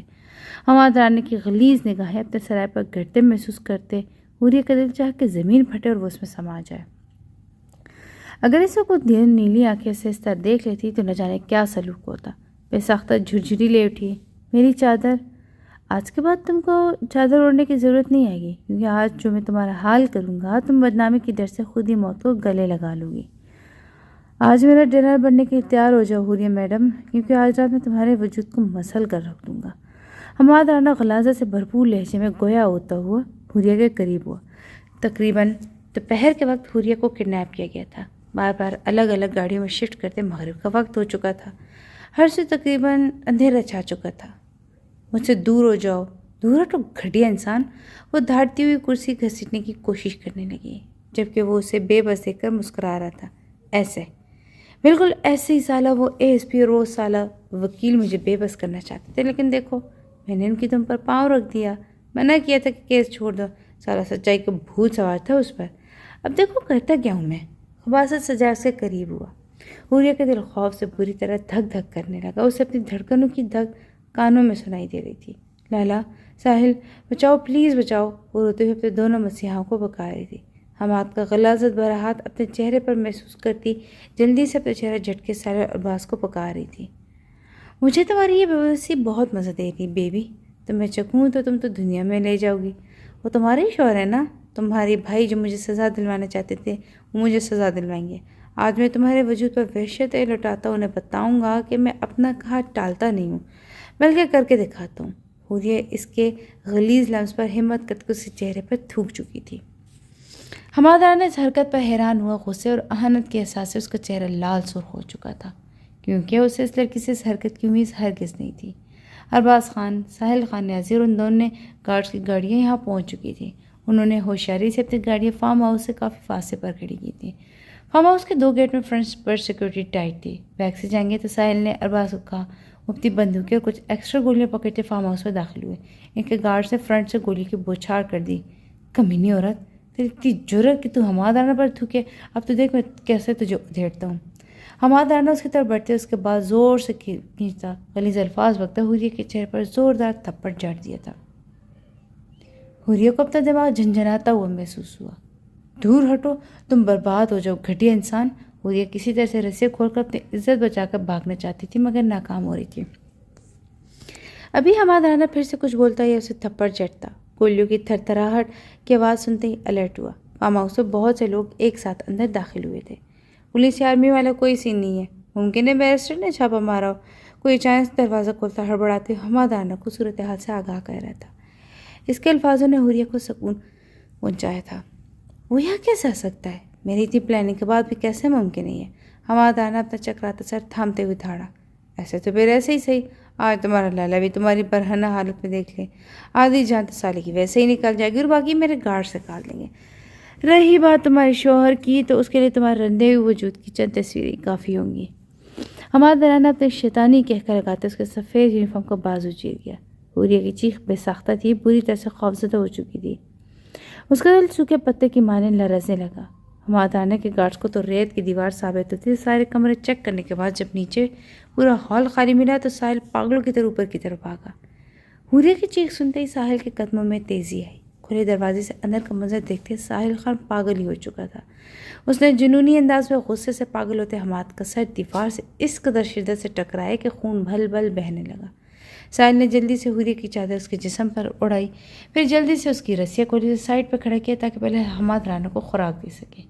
ہمادرانہ کی غلیظ نگاہیں اپنے سرائے پر گرتے محسوس کرتے حوریہ کا دل چاہ کہ زمین پھٹے اور وہ اس میں سما جائے۔ اگر اس وقت نیلی آنکھیں سے اس طرح دیکھ لیتی تو نہ جانے کیا سلوک ہوتا۔ بے ساختہ جھرجھری لے اٹھی، میری چادر؟ آج کے بعد تم کو چادر اوڑھنے کی ضرورت نہیں آئے گی، کیونکہ آج جو میں تمہارا حال کروں گا تم بدنامی کی ڈر سے خود ہی موت کو گلے لگا لوں گی۔ آج میرا ڈنر بننے کے لیے تیار ہو جاؤ حوریہ میڈم، کیونکہ آج رات میں تمہارے وجود کو مسل کر رکھ دوں گا۔ حماد رانا غلاظت سے بھرپور لہجے میں گویا ہوتا ہوا حوریہ کے قریب ہوا۔ تقریباً دوپہر کے وقت حوریہ کو کڈنیپ کیا گیا تھا۔ بار بار الگ الگ گاڑیوں میں شفٹ کرتے مغرب کا وقت ہو چکا تھا۔ ہر سے تقریباً اندھیرا چھا چکا تھا۔ مجھ سے دور ہو جاؤ، دور ہٹو گھٹیا انسان۔ وہ دھاڑتی ہوئی کرسی گھسیٹنے کی کوشش کرنے لگی، جبکہ وہ اسے بے بس دیکھ کر مسکرا رہا تھا۔ ایسے بالکل ایسے ہی سالہ وہ ASP اور وہ سالہ وکیل مجھے بے بس کرنا چاہتے تھے، لیکن دیکھو میں نے ان کی تم پر پاؤں رکھ دیا۔ منع کیا تھا کہ کیس چھوڑ دو، سارا سچائی کا بھوت سوار تھا اس پر۔ اب دیکھو کرتا کیا ہوں میں۔ خباثت سجا سے قریب ہوا۔ حوریہ کا دل خوف سے بری طرح دھک دھک کرنے لگا۔ اسے اپنی دھڑکنوں کی دھک کانوں میں سنائی دے رہی تھی۔ لالا، ساحل، بچاؤ پلیز بچاؤ، وہ روتے ہوئے اپنے دونوں مسیحاؤں کو پکار رہی تھی۔ حماد کا غلاظت بھرا ہاتھ اپنے چہرے پر محسوس کرتی جلدی سے اپنے چہرہ جھٹکے ساحل اور عباس کو پکار رہی تھی۔ مجھے تمہاری یہ بے بسی بہت مزہ دے رہی بیبی۔ تم میں چکوں تو تم تو دنیا میں لے جاؤ گی۔ وہ تمہارے ہی شوہر ہے نا؟ تمہارے بھائی جو مجھے سزا دلوانا چاہتے تھے وہ مجھے سزا دلوائیں گے۔ آج میں تمہارے وجود پر وحشت لوٹاتا انہیں بتاؤں گا کہ میں اپنا کہا ٹالتا نہیں ہوں، بلکہ کر کے دکھاتا ہوں۔ حوریہ اس کے غلیظ لمس پر ہمت کر کے اس کے چہرے پر تھوک چکی تھی۔ حماد رانا اس حرکت پر حیران ہوا۔ غصے اور اہانت کے احساس سے اس کا چہرہ لال سرخ ہو چکا تھا، کیونکہ اسے اس لڑکی سے اس حرکت کی امید ہرگز نہیں تھی۔ ارباز خان، ساحل خان نیازی اور ان دونوں گارڈز کی گاڑیاں یہاں پہنچ چکی تھیں۔ انہوں نے ہوشیاری سے اپنی گاڑیاں فارم ہاؤس سے کافی فاصلے پر کھڑی کی تھیں۔ فارم ہاؤس کے 2 گیٹ میں فرنٹ پر سیکورٹی ٹائٹ تھی۔ بیک سے جائیں گے تو ساحل نے ارباز کو کہا۔ وہ اپنی بندوقیں اور کچھ ایکسٹرا گولیاں پکڑتے فارم ہاؤس میں داخل ہوئے۔ ان کے گارڈز نے فرنٹ سے گولی کی بوچھار کر دی۔ کمینی عورت، تیری اتنی جرأت کہ تو حماد رانا پر تھوکے، اب تو دیکھ میں کیسے تجھے ادھیڑتا ہوں۔ حماد رانا اس کی طرف بڑھتے اس کے بعد زور سے کھینچتا غلیظ الفاظ بکتا حوریہ کے چہرے پر زوردار تھپڑ جڑ دیا تھا۔ حوریہ کو اپنا دماغ جھنجھناتا ہوا محسوس ہوا۔ دور ہٹو، تم برباد ہو جاؤ گھٹیا انسان۔ حوریہ کسی طرح سے رسے کھول کر اپنی عزت بچا کر بھاگنا چاہتی تھی، مگر ناکام ہو رہی تھی۔ ابھی حماد رانا پھر سے کچھ بولتا یا اسے تھپڑ جڑتا۔ گولیوں کی تھر تھراہٹ کی آواز سنتے ہی الرٹ ہوا۔ فارم ہاؤس میں بہت سے لوگ ایک ساتھ اندر داخل ہوئے تھے۔ پولیس یا آرمی والا کوئی سین نہیں ہے۔ ممکن ہے بیرسٹر نے چھاپا مارا ہو۔ کوئی اچانک دروازہ کھولتا ہڑبڑاتے حماد رانا کو صورتحال سے آگاہ کر رہا تھا۔ اس کے الفاظوں نے حوریہ کو سکون پہنچایا تھا۔ وہ یہاں کیسے آ سکتا ہے؟ میری اتنی پلاننگ کے بعد بھی کیسے ممکن نہیں ہے؟ حماد رانا اپنا چکراتا سر تھامتے ہوئے دھاڑا۔ ایسے تو پھر ایسے ہی صحیح، آج تمہارا لالا بھی تمہاری برہنہ حالت میں دیکھ لے۔ آدھی جان تو سالے کی ویسے ہی نکل جائے گی اور باقی میرے گارڈ سے کاٹ لیں گے۔ رہی بات تمہارے شوہر کی تو اس کے لیے تمہارے رندے ہوئے وجود کی چند تصویریں کافی ہوں گی۔ حماد رانا اپنے شیطانی کہہ لگاتے اس کے سفید یونیفارم کا بازو چیر گیا۔ حوریہ کی چیخ بے ساختہ تھی، بری طرح سے خوفزدہ ہو چکی تھی۔ اس کا دل سوکھے پتے کی مانند لرزنے لگا۔ حماد رانا کے گارڈز کو تو ریت کی دیوار ثابت ہوتی تھی۔ سارے کمرے چیک کرنے کے بعد جب نیچے پورا ہال خالی ملا تو ساحل پاگلوں کی طرح اوپر کی طرف بھاگا۔ حوریہ کی چیخ سنتے ہی ساحل کے قدموں میں تیزی آئی۔ کھلے دروازے سے اندر کا منظر دیکھتے ساحل خان پاگل ہی ہو چکا تھا۔ اس نے جنونی انداز میں غصے سے پاگل ہوتے حماد کا سر دیوار سے اس قدر شدت سے ٹکرایا کہ خون بھل بھل بہنے لگا۔ ساحل نے جلدی سے حوریہ کی چادر اس کے جسم پر اڑائی، پھر جلدی سے اس کی رسیاں کھولی سے سائڈ پر کھڑا کیا تاکہ پہلے حماد رانا کو خوراک دے سکے۔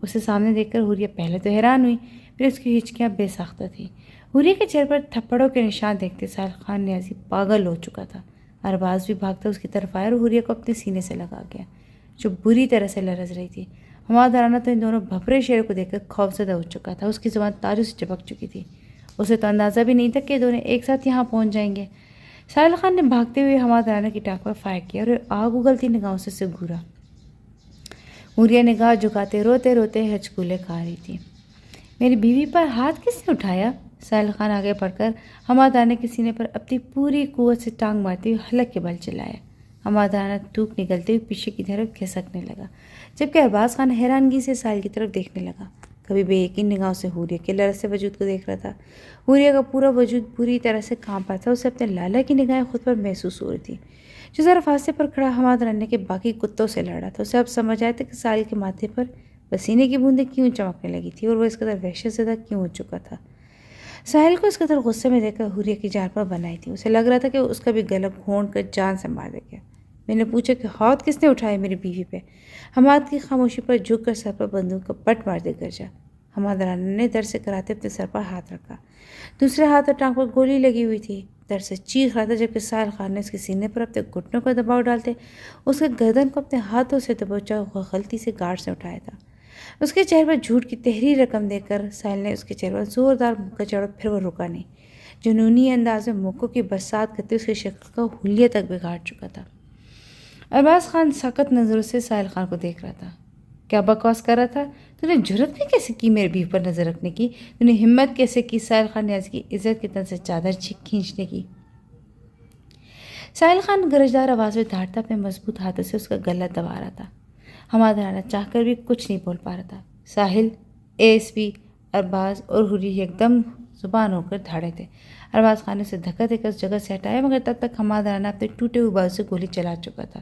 اسے سامنے دیکھ کر حوریہ پہلے تو حیران ہوئی، پھر اس کی ہچکیاں بے ساختہ تھیں۔ حوریہ کے چہرے پر تھپڑوں کے نشان دیکھتے ساحل خان نیازی پاگل ہو چکا تھا۔ ارباز بھی بھاگتا اس کی طرف آیا اور حوریہ کو اپنے سینے سے لگا گیا، جو بری طرح سے لرز رہی تھی۔ حماد رانا تو ان دونوں بھپرے شیروں کو دیکھ کر خوفزدہ ہو چکا تھا۔ اس کی زبان تاریوں سے چپک چکی تھی۔ اسے تو اندازہ بھی نہیں تھا کہ دونوں ایک ساتھ یہاں پہنچ جائیں گے۔ ساحل خان نے بھاگتے ہوئے حماد رانا کی ٹانگ پر فائر کیا اور آگ اگلتی نگاہوں سے گھورا۔ حوریہ نگاہ جھکاتے روتے روتے ہچکولے کھا رہی تھی۔ میری بیوی پر ہاتھ کس نے اٹھایا؟ ساحل خان آگے بڑھ کر حماد رانا کے سینے پر اپنی پوری قوت سے ٹانگ مارتے ہوئے حلق کے بل چلایا۔ حماد رانا تھوک نکلتے ہوئے پیچھے کی طرف کھسکنے لگا، جبکہ ارباز خان حیرانگی سے ساحل کی طرف دیکھنے لگا۔ کبھی بے یقین نگاہوں سے حوریہ کے لرزتے وجود کو دیکھ رہا تھا۔ حوریہ کا پورا وجود بری طرح سے کانپ رہا تھا۔ اسے اپنے لالا کی نگاہیں خود پر محسوس ہو رہی تھی، جو ذرا فاصلے پر کھڑا حماد رانا کے باقی کتوں سے لڑ رہا تھا۔ اسے اب سمجھ آیا تھا کہ ساحل کے ماتھے پر پسینے کی بوندیں کیوں چمکنے لگی تھی اور وہ اس قدر وحشت زدہ کیوں ہو چکا تھا؟ ساحل کو اس قدر غصے میں دیکھ کر حوریہ کی جان پر بنائی تھی. اسے لگ رہا تھا کہ اس کا بھی گلا گھونٹ کر جان سے مار دے گیا. میں نے پوچھا کہ ہاتھ کس نے اٹھائے میری بیوی پہ؟ حماد کی خاموشی پر جھک کر سر پر بندوق کا پٹ مار دے کر جا. حماد رانا نے در سے کراتے اپنے سر پر ہاتھ رکھا. دوسرے ہاتھ اور ٹانگ پر گولی لگی ہوئی تھی. در سے چیخ رہا تھا جبکہ ساحل خان نے اس کے سینے پر اپنے گھٹنوں کا دباؤ ڈالتے اس کے گردن کو اپنے ہاتھوں سے دبوچا ہوا غلطی سے گارڈ سے اٹھایا تھا. اس کے چہرے پر جھوٹ کی تحریر رقم دے کر ساحل نے اس کے چہرے پر زوردار مکہ چڑھا. پھر وہ رکا نہیں. جنونی انداز میں مکوں کی برسات کرتے اس کی شکل کا حلیہ تک بگاڑ چکا تھا. ارباز خان سخت نظروں سے ساحل خان کو دیکھ رہا تھا. کیا بکواس کر رہا تھا؟ تو نے جرت بھی کیسے کی میرے بیوی پر نظر رکھنے کی؟ تو نے ہمت کیسے کی ساحل خان نیازی کی عزت کے تن سے چادر کھینچنے کی؟ ساحل خان گرجدار آواز میں دھاڑتا اپنے مضبوط ہاتھوں سے اس کا گلا دبا رہا تھا. حماد رانا چاہ کر بھی کچھ نہیں بول پا رہا تھا. ساحل، ASP، ارباز اور حوری ایک دم زبان ہو کر دھاڑے تھے. ارباز خان نے اسے دھکا دے کر اس جگہ سے ہٹایا مگر تب تک حماد رانا اپنے ٹوٹے ہوئے بازو سے گولی چلا چکا تھا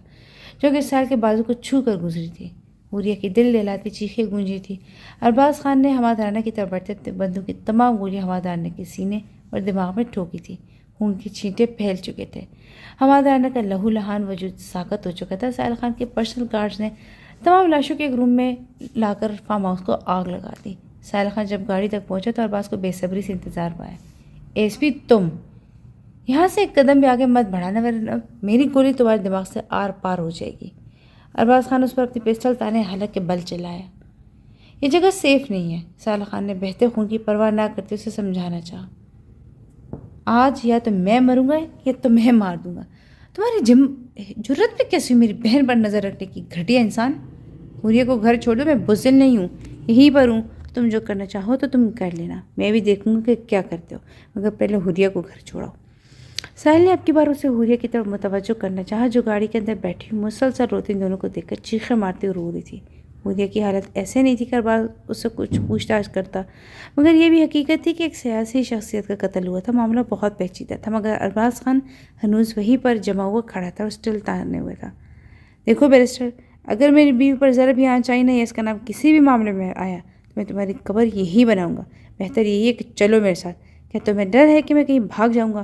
جو کہ ساحل کے بازو کو چھو کر گزری تھی. حوریہ کی دل دہلاتی چیخیں گونجی تھی. ارباز خان نے حماد رانا کی طرف بڑھتے اپنے بندوق کی تمام گولیاں حماد رانا کے سینے اور دماغ میں ٹھوکی تھی. خون کی چھینٹیں پھیل چکے تھے. حماد رانا کا لہو لہان وجود ساکت ہو چکا تھا. ساحل خان کے پرسنل گارڈز نے تمام لاشوں کے ایک روم میں لا کر فارم ہاؤس کو آگ لگا دی. ساحل خان جب گاڑی تک پہنچا تو ارباز کو بے صبری سے انتظار پایا. ASP، تم یہاں سے ایک قدم بھی آگے مت بڑھانا ورنہ میری گولی تمہارے دماغ سے آر پار ہو جائے گی. ارباز خان اس پر اپنی پسٹل تانے حلق کے بل چلایا. یہ جگہ سیف نہیں ہے. ساحل خان نے بہتے خون کی پرواہ نہ کرتے اسے سمجھانا چاہا. آج یا تو میں مروں گا یا تو میں مار دوں گا. تمہاری جرت پہ کیسی میری بہن پر نظر رکھنے کی گھٹیا انسان؟ حوریہ کو گھر چھوڑ دو. میں بزدل نہیں ہوں، یہیں پر ہوں. تم جو کرنا چاہو تو تم کر لینا. میں بھی دیکھوں گا کہ کیا کرتے ہو مگر پہلے حوریہ کو گھر چھوڑاؤ. ساحل نے اب کی بار اسے حوریہ کی طرف متوجہ کرنا چاہا جو گاڑی کے اندر بیٹھی ہوئی مسلسل روتی ان دونوں کو دیکھ کر چیخیں مارتے رو رہی تھی. حوریہ کی حالت ایسے نہیں تھی کہ ارباز اس سے کچھ پوچھ تاچھ کرتا مگر یہ بھی حقیقت تھی کہ ایک سیاسی شخصیت کا قتل ہوا تھا. معاملہ بہت پیچیدہ تھا مگر ارباز خان ہنوز وہیں پر جمع ہوا کھڑا تھا اور اسٹل تانے ہوئے تھا. دیکھو بیرسٹر، اگر میری بیوی پر ذرا بھی آنچ آئی نہ یا اس کا نام کسی بھی معاملے میں آیا تو میں تمہاری قبر یہی بناؤں گا. بہتر یہی ہے کہ چلو میرے ساتھ. کیا تمہیں ڈر ہے کہ میں کہیں بھاگ جاؤں گا؟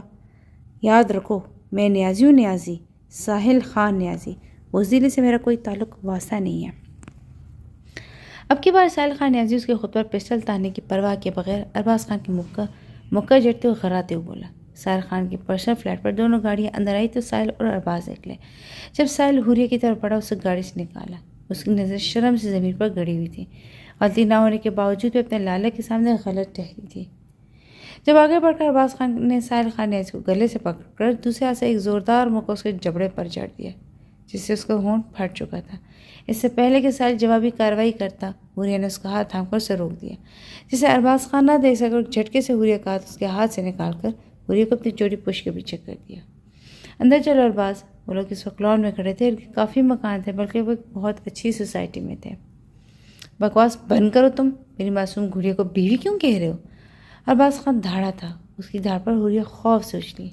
یاد رکھو میں نیازی ہوں، نیازی، ساحل خان نیازی. بزدلی سے میرا کوئی تعلق واسطہ نہیں ہے. اب کی بار ساحل خان نیازی اس کے خود پر پسٹل تاننے کی پرواہ کے بغیر ارباز خان کی مکہ جڑتے ہوئے غراتے ہوئے بولا. ساحل خان کے پرسنل فلیٹ پر دونوں گاڑیاں اندر آئی تو ساحل اور ارباز نکلے. جب ساحل حوریہ کی طرف بڑھا اسے گاڑی سے نکالا. اس کی نظر شرم سے زمین پر گڑی ہوئی تھی. غلطی نہ ہونے کے باوجود وہ اپنے لالا کے سامنے غلط ٹھہری تھی. جب آگے بڑھ کر ارباز خان نے ساحل خان نیازی کو گلے سے پکڑ کر دوسرے ہاتھ سے ایک زوردار مکہ اس کے جبڑے پر جڑ دیا جس سے اس کا ہونٹ پھٹ چکا تھا. اس سے پہلے کہ ساحل جوابی کارروائی کرتا حوریہ نے اس کا ہاتھ تھام کر اسے روک دیا جسے ارباز خان نہ دیکھ سکا. جھٹکے سے حوریہ کا ہاتھ اس کے ہاتھ سے نکال کر حوریہ کو اپنی چوری پشت کے پیچھے کر دیا. اندر چلو ارباز. وہ لوگ اس وقت لان میں کھڑے تھے. کافی مکان تھے بلکہ وہ ایک بہت اچھی سوسائٹی میں تھے. بکواس بند کرو تم. میری معصوم حوریہ کو بیوی کیوں کہہ رہے ہو؟ ارباز خان دھاڑا تھا. اس کی دھاڑ پر حوریہ خوف سے اچھلی.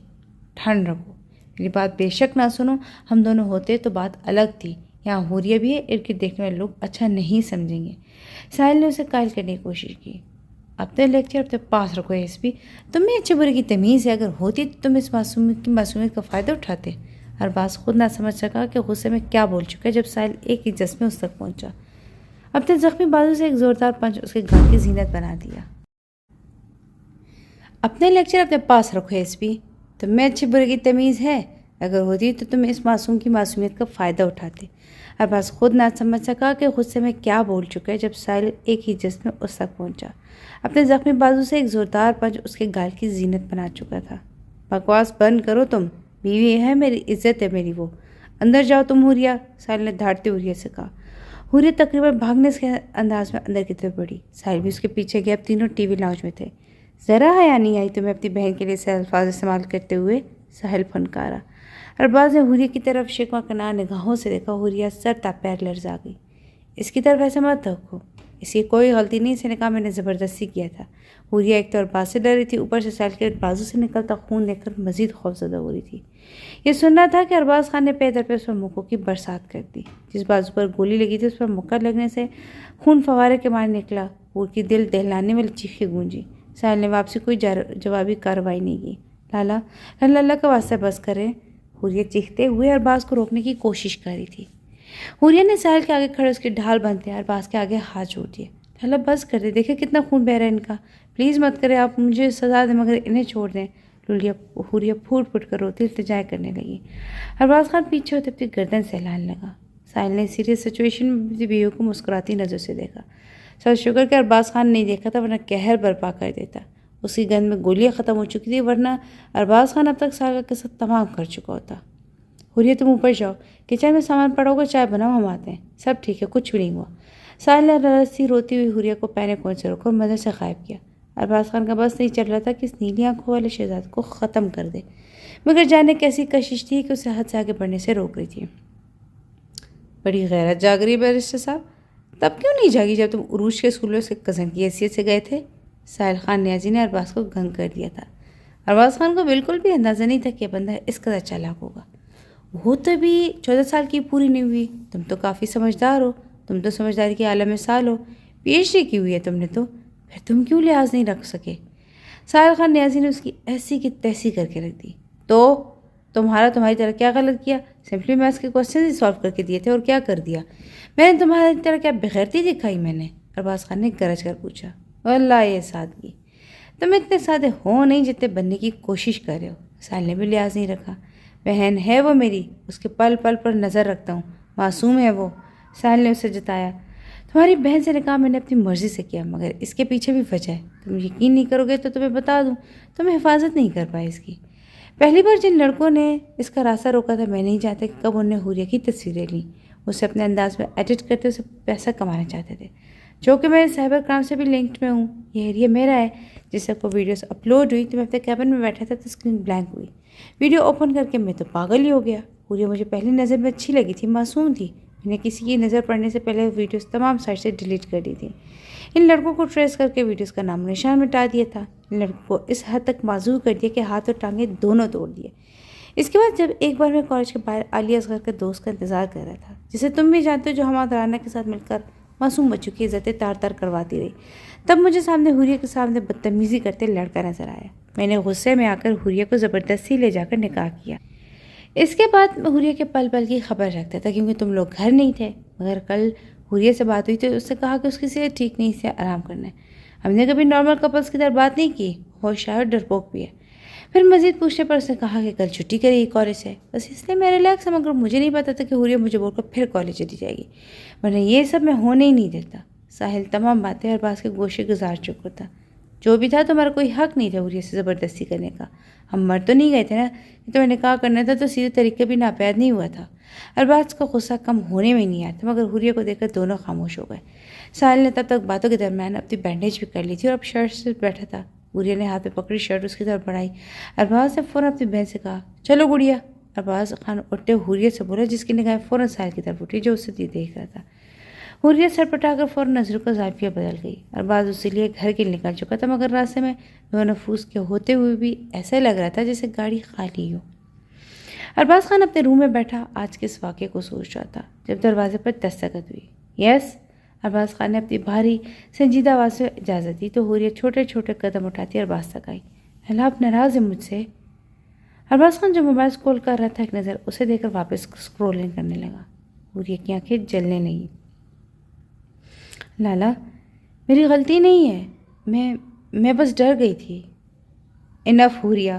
ٹھنڈ رکھو. میری بات بے شک نہ سنو. ہم دونوں ہوتے تو بات الگ تھی. یہاں حوریہ بھی ہے. ارد گرد دیکھنے والے لوگ اچھا نہیں سمجھیں گے. ساحل نے اسے قائل کرنے کی کوشش کی. اپنے لیکچر اپنے پاس رکھو ASP. تم میں اچھے برے کی تمیز ہے. اگر ہوتی تو تم اس معصومیت کا فائدہ اٹھاتے. ارباز خود نہ سمجھ سکا کہ غصے میں کیا بول چکا جب ساحل ایک ہی جس میں اس تک پہنچا. اپنے زخمی بازو سے ایک زوردار پنچ اس کے گال کی زینت بنا دیا. اپنے لیکچر اپنے پاس رکھو ASP. تم میں اچھے برے کی تمیز ہے. اگر ہوتی تو تم اس معصوم کی معصومیت کا فائدہ اٹھاتے. ارباز خود نہ سمجھ سکا کہ غصے میں کیا بول چکا ہے جب ساحل ایک ہی جس میں اس تک پہنچا. اپنے زخمی بازو سے ایک زوردار پنچ اس کے گال کی زینت بنا چکا تھا. بکواس بند کرو تم. بیوی ہے میری، عزت ہے میری. وہ اندر جاؤ تم حوریہ. ساحل نے دھاڑتے حوریہ سے کہا. حوریہ تقریباً بھاگنے کے انداز میں اندر کی طرف بڑھی. ساحل بھی اس کے پیچھے گیا. اب تینوں ٹی وی لاؤنج میں تھے. ذرا حیا نہیں آئی تمہیں اپنی بہن کے لیے سے الفاظ استعمال کرتے ہوئے؟ ساحل فنکارا. ارباز نے حوریہ کی طرف شکوہ کنار نگاہوں سے دیکھا. حوریہ سر تا پیر لرزا گئی. اس کی طرف ایسا مت دیکھو. اس کی کوئی غلطی نہیں، اس نے کہا میں نے زبردستی کیا تھا۔ حوریہ ایک تو ارباز سے ڈر رہی تھی، اوپر سے ساحل کے بازو سے نکلتا خون دیکھ کر مزید خوفزدہ ہو رہی تھی۔ یہ سننا تھا کہ ارباز خان نے پے در پہ اس پر مکوں کی برسات کر دی۔ جس بازو پر گولی لگی تھی اس پر مکہ لگنے سے خون فوارے کے مار نکلا۔ پور کی دل دہلانے والی چیخیں گونجی۔ ساحل نے واپسی کوئی جوابی کارروائی نہیں کی۔ لالا اللہ کا واسطہ بس کریں، حوریہ چیختے ہوئے ارباز کو روکنے کی کوشش کر رہی تھی۔ حوریہ نے ساحل کے آگے کھڑے اس کی ڈھال باندھ دیا، ارباز کے آگے ہاتھ جوڑ دیے۔ لالا بس کر دے، دیکھیں کتنا خون بہ رہا ہے ان کا، پلیز مت کریں، آپ مجھے سزا دیں مگر انہیں چھوڑ دیں۔ حوریہ پھوٹ پھوٹ کر روتی التجائے کرنے لگی۔ ارباز خان پیچھے ہوتے اپنی گردن سہلانے لگا۔ ساحل نے سیریس سچویشن میں اپنی بیوی کو مسکراتی نظر سے دیکھا۔ سر شکر کہ ارباز خان نہیں دیکھا تھا ورنہ قہر برپا کر دیتا۔ اس کی گند میں گولیاں ختم ہو چکی تھی ورنہ ارباز خان اب تک ساغر کے ساتھ تمام کر چکا ہوتا۔ حوریہ تم اوپر جاؤ، کچن میں سامان پڑا ہوگا، چائے بناؤ، ہم آتے ہیں۔ سب ٹھیک ہے، کچھ بھی نہیں ہوا۔ ساحل نے رسی روتی ہوئی حوریہ کو پہنے کون سے روکا اور مدد سے غائب کیا۔ ارباز خان کا بس نہیں چل رہا تھا کہ اس نیلی آنکھوں والے شہزادے کو ختم کر دے، مگر جانے کیسی کشش تھی کہ اسے حد سے آگے بڑھنے سے روک رہی تھی۔ بڑی غیرت جاگ رہی بیرسٹر صاحب، تب کیوں نہیں جاگی جب تم عروج کے اسکول میں اس کے کزن کی حیثیت سے گئے تھے؟ ساحل خان نیازی نے ارباز کو گنگ کر دیا تھا۔ ارباز خان کو بالکل بھی اندازہ نہیں تھا کہ یہ بندہ اس قدر چالاک ہوگا۔ وہ تو بھی 14 سال کی پوری نہیں ہوئی، تم تو کافی سمجھدار ہو، تم تو سمجھداری کے عالم مثال ہو، پی ایچ ڈی کی ہوئی ہے تم نے تو، پھر تم کیوں لحاظ نہیں رکھ سکے؟ ساحل خان نیازی نے اس کی ایسی کی تیسی کر کے رکھ دی۔ تو تمہاری طرح کیا غلط کیا؟ سمپلی میں اس کے کوشچن ہی سالو کر کے دیے تھے، اور کیا کر دیا؟ میں نے تمہاری طرح کیا بغیرتی دکھائی میں نے؟ ارباز خان نے گرج کر پوچھا۔ واللہ یہ سادگی، تم اتنے سادے ہو نہیں جتنے بننے کی کوشش کر رہے ہو۔ ساحل نے بھی لحاظ نہیں رکھا۔ بہن ہے وہ میری، اس کے پل پل پر نظر رکھتا ہوں، معصوم ہے وہ۔ ساحل نے اسے جتایا۔ تمہاری بہن سے نکاح میں نے اپنی مرضی سے کیا، مگر اس کے پیچھے بھی وجہ ہے، تم یقین نہیں کرو گے تو تمہیں بتا دوں، تم حفاظت نہیں کر پائے اس کی۔ پہلی بار جن لڑکوں نے اس کا راستہ روکا تھا، میں نہیں چاہتا کہ کب انہوں نے حوریہ کی تصویریں لیں، اسے اپنے انداز میں ایڈٹ کرتے اسے پیسہ کمانا چاہتے تھے، جو کہ میں سائبر کرائم سے بھی لنکڈ میں ہوں۔ یہ ایریا میرا ہے۔ جس سے کو ویڈیوز اپلوڈ ہوئی تو میں اپنے کیبن میں بیٹھا تھا تو اسکرین بلینک ہوئی، ویڈیو اوپن کر کے میں تو پاگل ہی ہو گیا۔ حوریہ مجھے پہلی نظر میں اچھی لگی تھی، معصوم تھی، میں نے کسی کی نظر پڑنے سے پہلے ویڈیوز تمام سائٹ سے ڈیلیٹ کر دی تھی۔ ان لڑکوں کو ٹریس کر کے ویڈیوز کا نام نشان مٹا دیا تھا، ان لڑکوں کو اس حد تک معذور کر دیا کہ ہاتھ اور ٹانگیں دونوں توڑ دیے۔ اس کے بعد جب ایک بار میں کالج کے باہر عالیہ اصغر کے دوست کا انتظار کر رہا تھا، جسے تم بھی جانتے ہو، جو حماد رانا کے ساتھ مل کر معصوم بچوں کی عزتیں تار تار کرواتی رہی، تب مجھے سامنے حوریہ کے سامنے بدتمیزی کرتے لڑکا نظر آیا۔ میں نے غصے میں آ کر حوریہ کو زبردستی لے جا کر نکاح کیا۔ اس کے بعد حوریہ کے پل پل کی خبر رکھتا تھا، کیونکہ تم لوگ گھر نہیں تھے، مگر کل حوریہ سے بات ہوئی تو اس سے کہا کہ اس کی صحت ٹھیک نہیں، اسے آرام کرنا ہے۔ ہم نے کبھی نارمل کپلز کی طرح بات نہیں کی، ہوش اور ڈرپوک بھی ہے۔ پھر مزید پوچھنے پر اس نے کہا کہ کل چھٹی کرے گی کالج سے، بس اس لیے میں ریلیکس ہوں، مگر مجھے نہیں پتا تھا کہ حوریہ مجھے بول کر پھر کالج چلی جائے گی، ورنہ یہ سب میں ہونے ہی نہیں دیتا۔ ساحل تمام باتیں ارباز کے گوشے گزار چکا تھا۔ جو بھی تھا تمہارا کوئی حق نہیں تھا حوریہ سے زبردستی کرنے کا، ہم مر تو نہیں گئے تھے نا کہ تمہیں نکاح کرنا تھا تو سیدھے طریقے بھی ناپید نہیں ہوا تھا۔ ارباز کا غصہ کم ہونے میں نہیں آتا، مگر حوریہ کو دیکھ کر دونوں خاموش ہو گئے۔ ساحل نے تب تک باتوں کے درمیان اپنی بینڈیج بھی کر لی تھی اور اب شرٹ سے بیٹھا تھا۔ حوریہ نے ہاتھ میں پکڑی شرٹ اس کی طرف بڑھائی۔ ارباز نے فوراً اپنی بہن سے کہا، چلو گڑیا۔ ارباز خان اٹھتے حوریہ سے بولا، جس کی نگاہیں فوراً ساحل کی طرف اٹھی جو اسے دیکھ رہا تھا۔ حوریہ سر پٹا کر فوراً نظروں کا زاویہ بدل گئی۔ ارباز اس لیے گھر کے لیے نکل چکا تھا، مگر راستے میں دو نفوس کے ہوتے ہوئے بھی ایسا لگ رہا تھا جیسے گاڑی خالی ہو۔ ارباز خان اپنے روم میں بیٹھا آج کے اس واقعے کو سوچ رہا تھا جب دروازے پر دستک ہوئی۔ یس، ارباز خان نے اپنی بھاری سنجیدہ آواز سے اجازت دی تو حوریہ چھوٹے چھوٹے قدم اٹھاتی ارباز تک آئی۔ اللہ، آپ ناراض ہیں مجھ سے؟ ارباز خان جو موبائل اسکرول کر رہا تھا ایک نظر اسے دیکھ کر واپس اسکرولنگ کرنے لگا۔ حوریہ کی آنکھیں جلنے لگیں۔ لالا، میری غلطی نہیں ہے، میں بس ڈر گئی تھی۔ انف حوریہ،